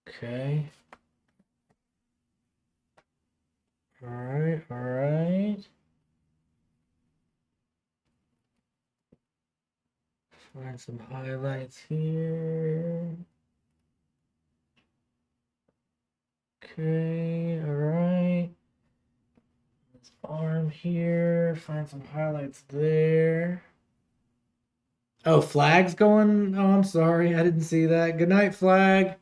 Okay. All right, all right. Find some highlights here. Okay, all right. This arm here. Find some highlights there. Oh, Flag's going. Oh, I'm sorry. I didn't see that. Good night, Flag.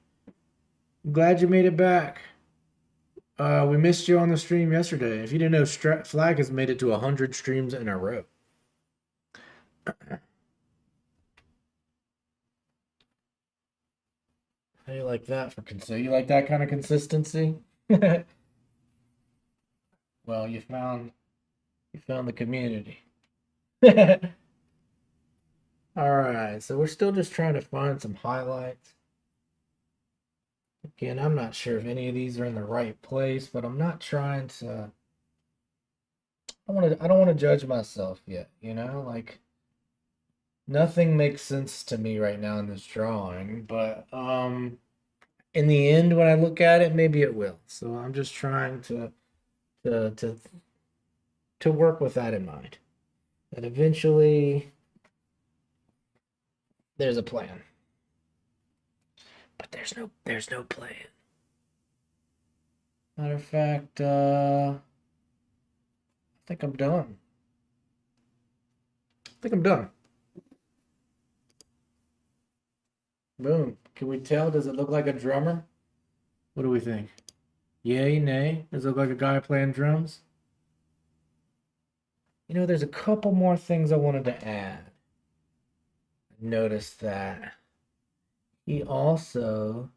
I'm glad you made it back. We missed you on the stream yesterday. If you didn't know, Flag has made it to 100 streams in a row. How do you like that for You like that kind of consistency? Well, you found the community. All right, so we're still just trying to find some highlights. Again, I'm not sure if any of these are in the right place, but I'm not trying to. I don't want to judge myself yet. Like nothing makes sense to me right now in this drawing, but in the end, when I look at it, maybe it will. So I'm just trying to to to work with that in mind. And eventually, there's a plan, but there's no plan. Matter of fact, I think I'm done. I think I'm done. Boom. Can we tell? Does it look like a drummer? What do we think? Yay, nay? Does it look like a guy playing drums? There's a couple more things I wanted to add. Notice that he also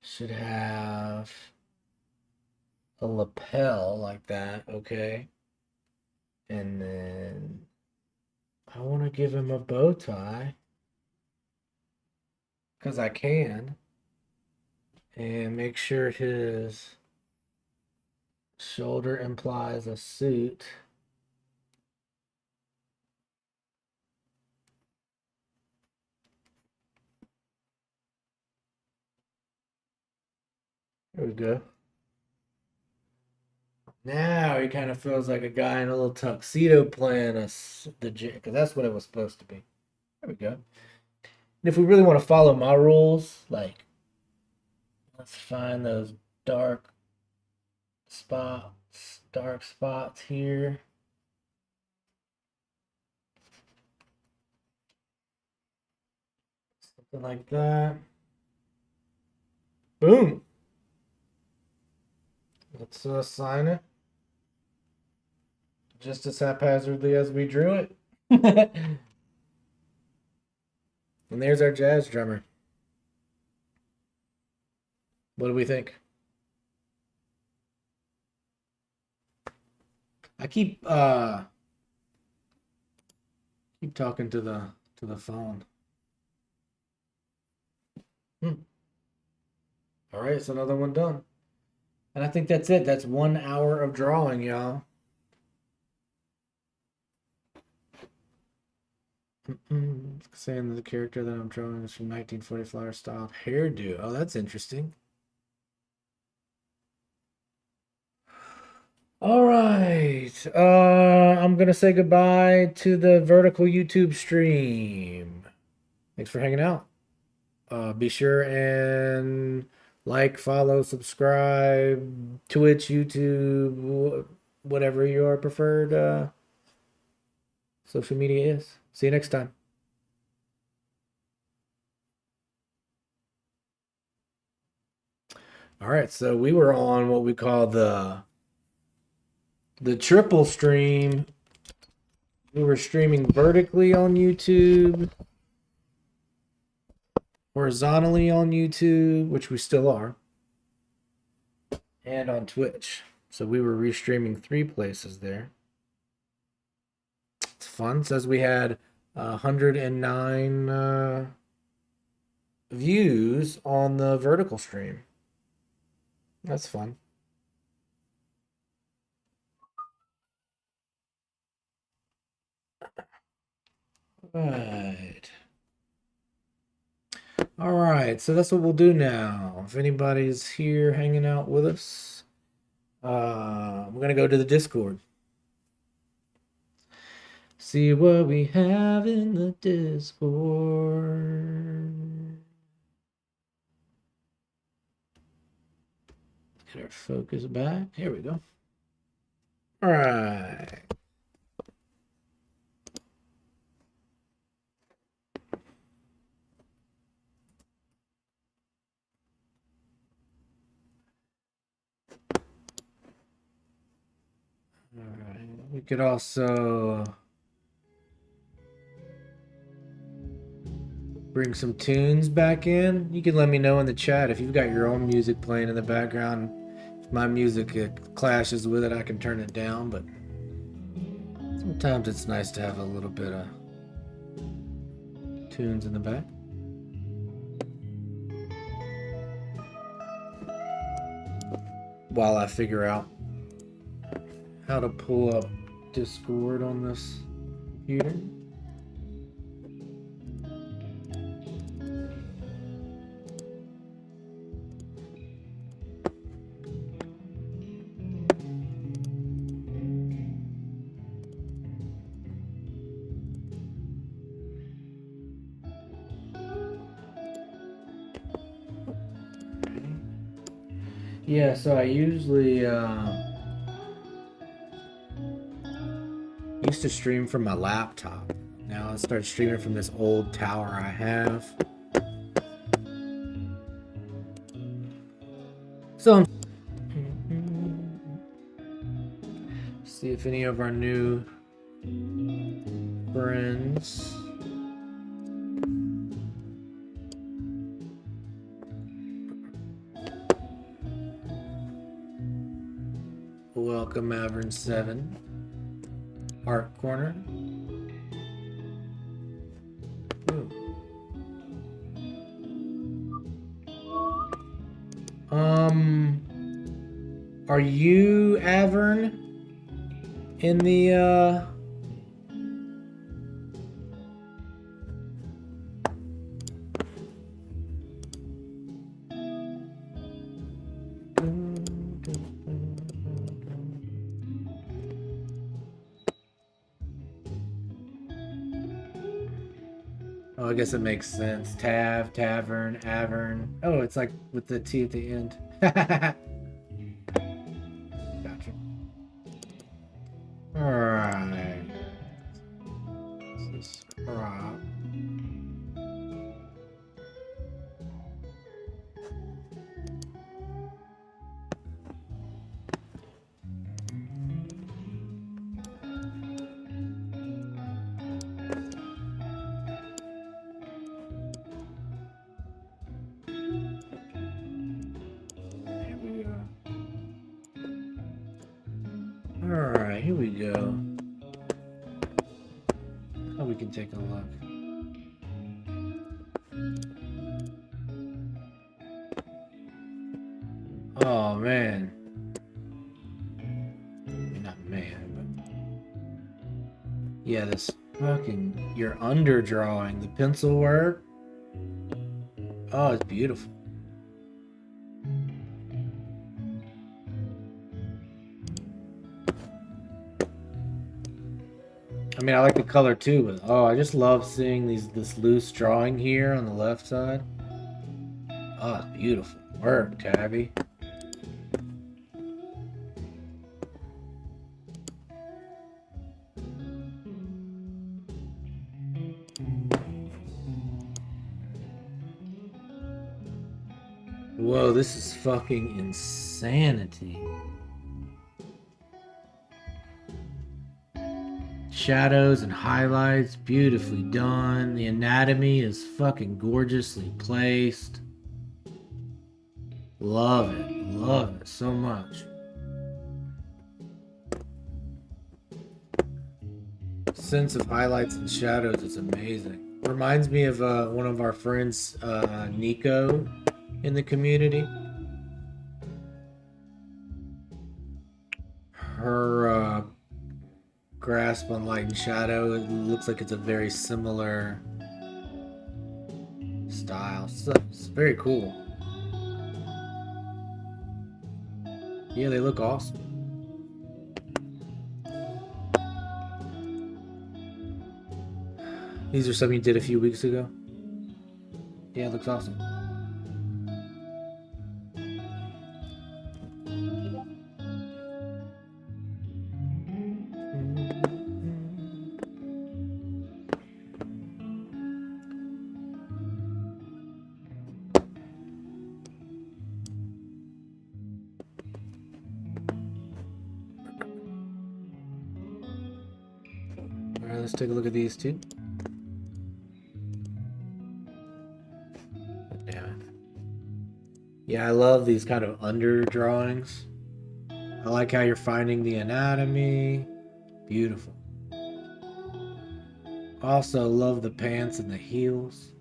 should have a lapel like that, okay? And then I want to give him a bow tie because I can, and make sure his shoulder implies a suit. There we go. Now he kind of feels like a guy in a little tuxedo playing the gym, because that's what it was supposed to be. There we go. And if we really want to follow my rules, like, let's find those dark spots here. Something like that. Boom. Let's sign it. Just as haphazardly as we drew it. And there's our jazz drummer. What do we think? I keep talking to the phone. All right, it's another one done. And I think that's it. That's 1 hour of drawing, y'all. Saying the character that I'm drawing is from 1940 flower style hairdo. Oh, that's interesting. All right. I'm gonna say goodbye to the vertical YouTube stream. Thanks for hanging out. Be sure and like, follow, subscribe, Twitch, YouTube, whatever your preferred social media is. See you next time. All right, so we were on what we call the triple stream. We were streaming vertically on YouTube, horizontally on YouTube, which we still are, and on Twitch. So we were restreaming 3 places there. It's fun. It says we had 109 views on the vertical stream. That's fun. Right. All right, so that's what we'll do now. If anybody's here hanging out with us, we're gonna go to the Discord. See what we have in the Discord. Get our focus back. Here we go. All right. All right. We could also bring some tunes back in. You can let me know in the chat if you've got your own music playing in the background. If my music clashes with it, I can turn it down, but sometimes it's nice to have a little bit of tunes in the back. While I figure out how to pull up Discord on this computer. Yeah, so I usually used to stream from my laptop. Now I start streaming from this old tower I have. So see if any of our new friends welcome Avern7 Art Corner. Ooh. Are you Avern in the Oh, I guess it makes sense. Tavern, Avern. Oh, it's like with the T at the end. Gotcha. Alright. This is crop. Alright, here we go. Oh, we can take a look. Oh, man. I mean, not man, but... Yeah, this fucking... Your underdrawing, the pencil work. Oh, it's beautiful. I mean, I like the color too, but oh, I just love seeing this loose drawing here on the left side. Oh, it's beautiful work, Tabby. Whoa, this is fucking insanity. Shadows and highlights, beautifully done. The anatomy is fucking gorgeously placed. Love it so much. Sense of highlights and shadows is amazing. Reminds me of one of our friends, Nico, in the community. Her grasp on light and shadow, it looks like it's a very similar style. So it's very cool. Yeah, they look awesome. These are some you did a few weeks ago. Yeah, it looks awesome. Alright, let's take a look at these two. Yeah, I love these kind of under drawings. I like how you're finding the anatomy. Beautiful. Also love the pants and the heels.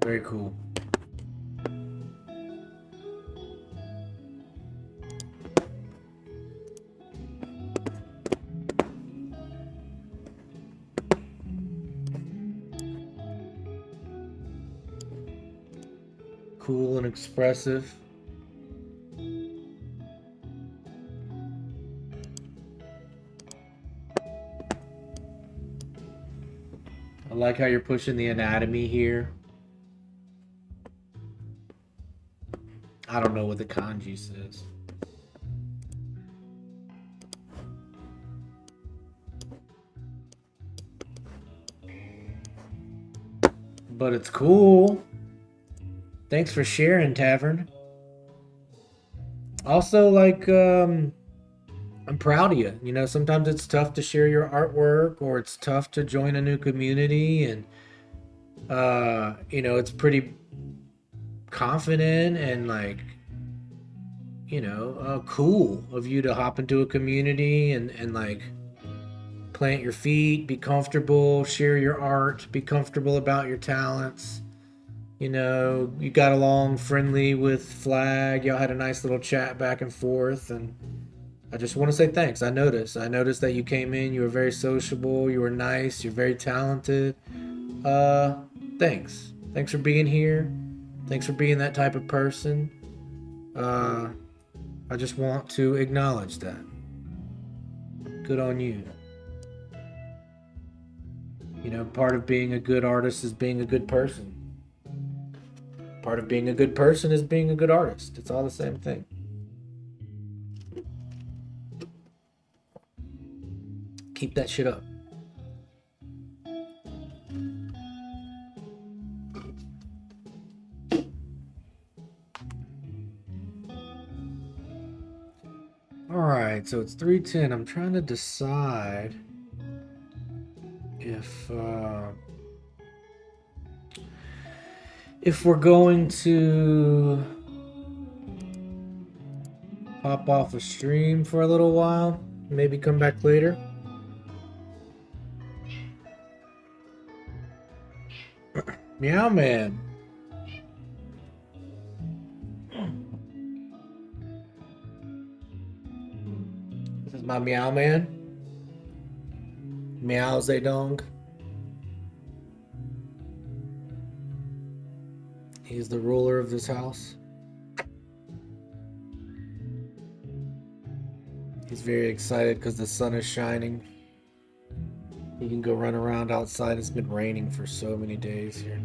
Very cool. Cool and expressive. I like how you're pushing the anatomy here. I don't know what the kanji says. But it's cool. Thanks for sharing, Tavern. Also, like, I'm proud of you. You know, sometimes it's tough to share your artwork, or it's tough to join a new community, and you know, it's pretty confident and like, you know, cool of you to hop into a community and like plant your feet, be comfortable, share your art, be comfortable about your talents. You know, you got along friendly with Flag. Y'all had a nice little chat back and forth, and I just want to say thanks. I noticed. I noticed that you came in. You were very sociable. You were nice. You're very talented. Uh, Thanks. Thanks for being here. Thanks for being that type of person. Uh, I just want to acknowledge that. Good on you. You know, part of being a good artist is being a good person. Part of being a good person is being a good artist. It's all the same thing. Keep that shit up. Alright, so it's 3:10. I'm trying to decide if we're going to hop off a stream for a little while, maybe come back later. Meow Man. This is my Meow Man. Meow Zedong. He's the ruler of this house. He's very excited because the sun is shining. He can go run around outside. It's been raining for so many days here.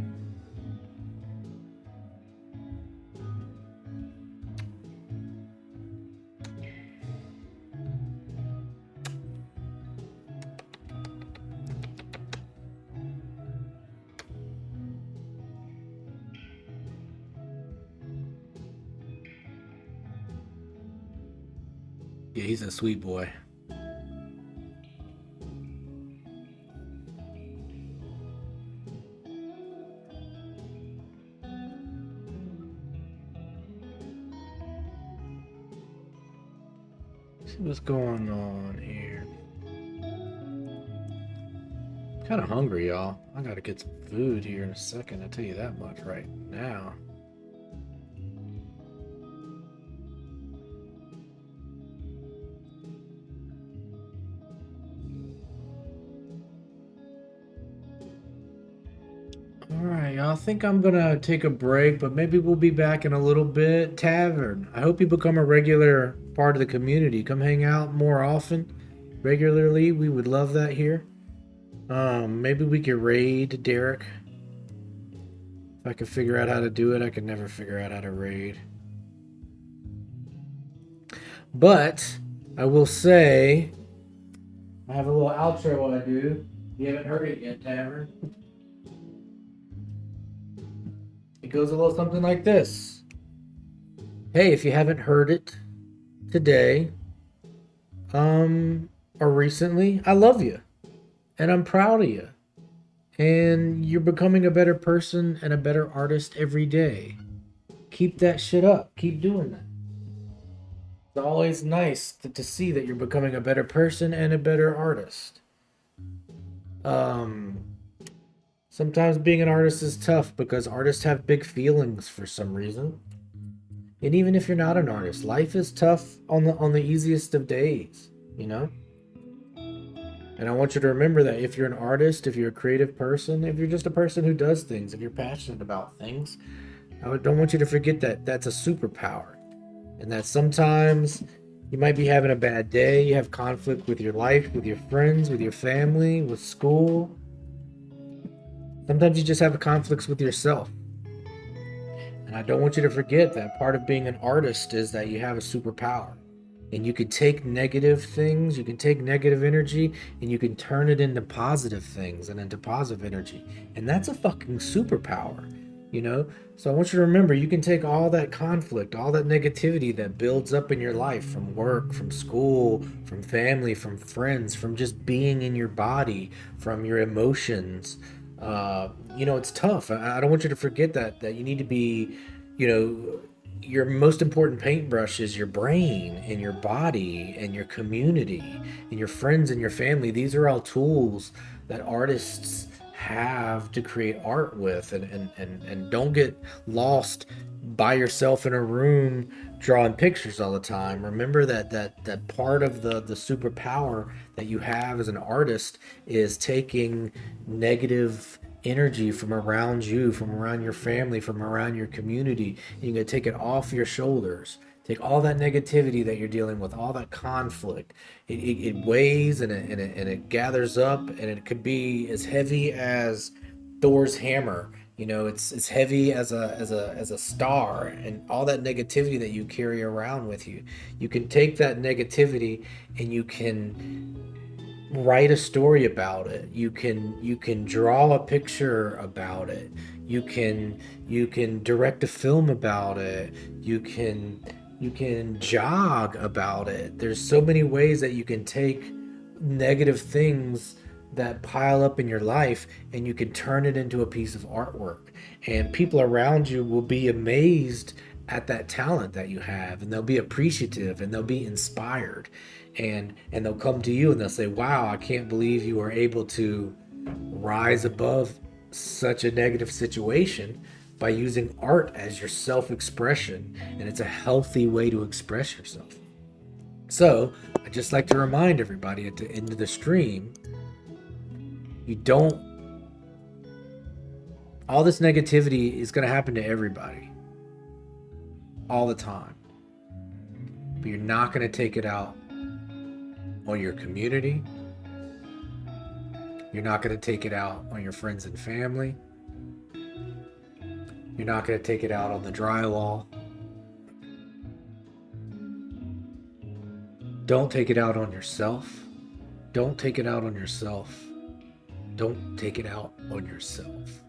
Yeah, he's a sweet boy. See what's going on here. Kind of hungry, y'all. I gotta get some food here in a second. I'll tell you that much right now. Alright, y'all. I think I'm gonna take a break, but maybe we'll be back in a little bit. Tavern. I hope you become a regular part of the community. Come hang out more often, regularly. We would love that here. Maybe we could raid Derek. If I could figure out how to do it, I could never figure out how to raid. But I will say, I have a little outro I do. You haven't heard it yet, Tavern. It goes a little something like this. Hey, if you haven't heard it today, or recently, I love you and I'm proud of you. And you're becoming a better person and a better artist every day. Keep that shit up. Keep doing that. It's always nice to see that you're becoming a better person and a better artist. Um, Sometimes being an artist is tough because artists have big feelings for some reason. And even if you're not an artist, life is tough on the easiest of days, you know? And I want you to remember that if you're an artist, if you're a creative person, if you're just a person who does things, if you're passionate about things, don't want you to forget that that's a superpower. And that sometimes you might be having a bad day, you have conflict with your life, with your friends, with your family, with school. Sometimes you just have conflicts with yourself. And I don't want you to forget that part of being an artist is that you have a superpower. And you can take negative things, you can take negative energy, and you can turn it into positive things and into positive energy. And that's a fucking superpower, you know? So I want you to remember, you can take all that conflict, all that negativity that builds up in your life from work, from school, from family, from friends, from just being in your body, from your emotions. It's tough. I don't want you to forget that you need to be, you know, your most important paintbrush is your brain and your body and your community and your friends and your family. These are all tools that artists have to create art with, and don't get lost by yourself in a room drawing pictures all the time. Remember that part of the superpower that you have as an artist is taking negative energy from around you, from around your family, from around your community. You're going to take it off your shoulders. Take all that negativity that you're dealing with, all that conflict. It weighs and it gathers up, and it could be as heavy as Thor's hammer. It's as heavy as a star, and all that negativity that you carry around with you. You can take that negativity and you can write a story about it. You can draw a picture about it. You can direct a film about it. You can jog about it. There's so many ways that you can take negative things that pile up in your life and you can turn it into a piece of artwork. And people around you will be amazed at that talent that you have, and they'll be appreciative and they'll be inspired, and they'll come to you and they'll say, wow, I can't believe you were able to rise above such a negative situation by using art as your self-expression. And it's a healthy way to express yourself. So I just like to remind everybody at the end of the stream, all this negativity is going to happen to everybody all the time, but you're not going to take it out on your community. You're not going to take it out on your friends and family. You're not going to take it out on the drywall. Don't take it out on yourself. Don't take it out on yourself. Don't take it out on yourself.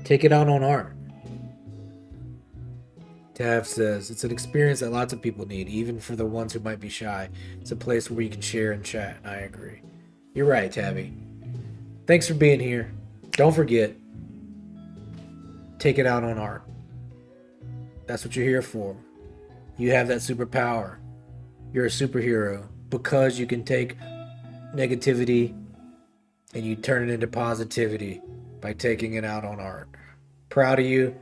Take it out on art. Tav says, it's an experience that lots of people need, even for the ones who might be shy. It's a place where you can share and chat. I agree. You're right, Tabby. Thanks for being here. Don't forget, take it out on art. That's what you're here for. You have that superpower. You're a superhero because you can take negativity and you turn it into positivity by taking it out on art. Proud of you.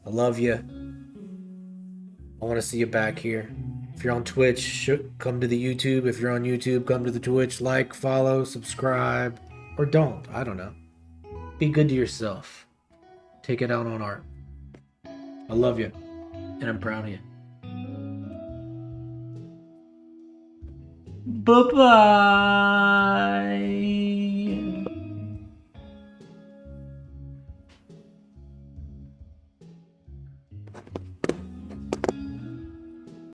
I love you. I want to see you back here. If you're on Twitch, come to the YouTube. If you're on YouTube, come to the Twitch. Like, follow, subscribe, or don't. I don't know. Be good to yourself. Take it out on art. I love you, and I'm proud of you. Bye-bye.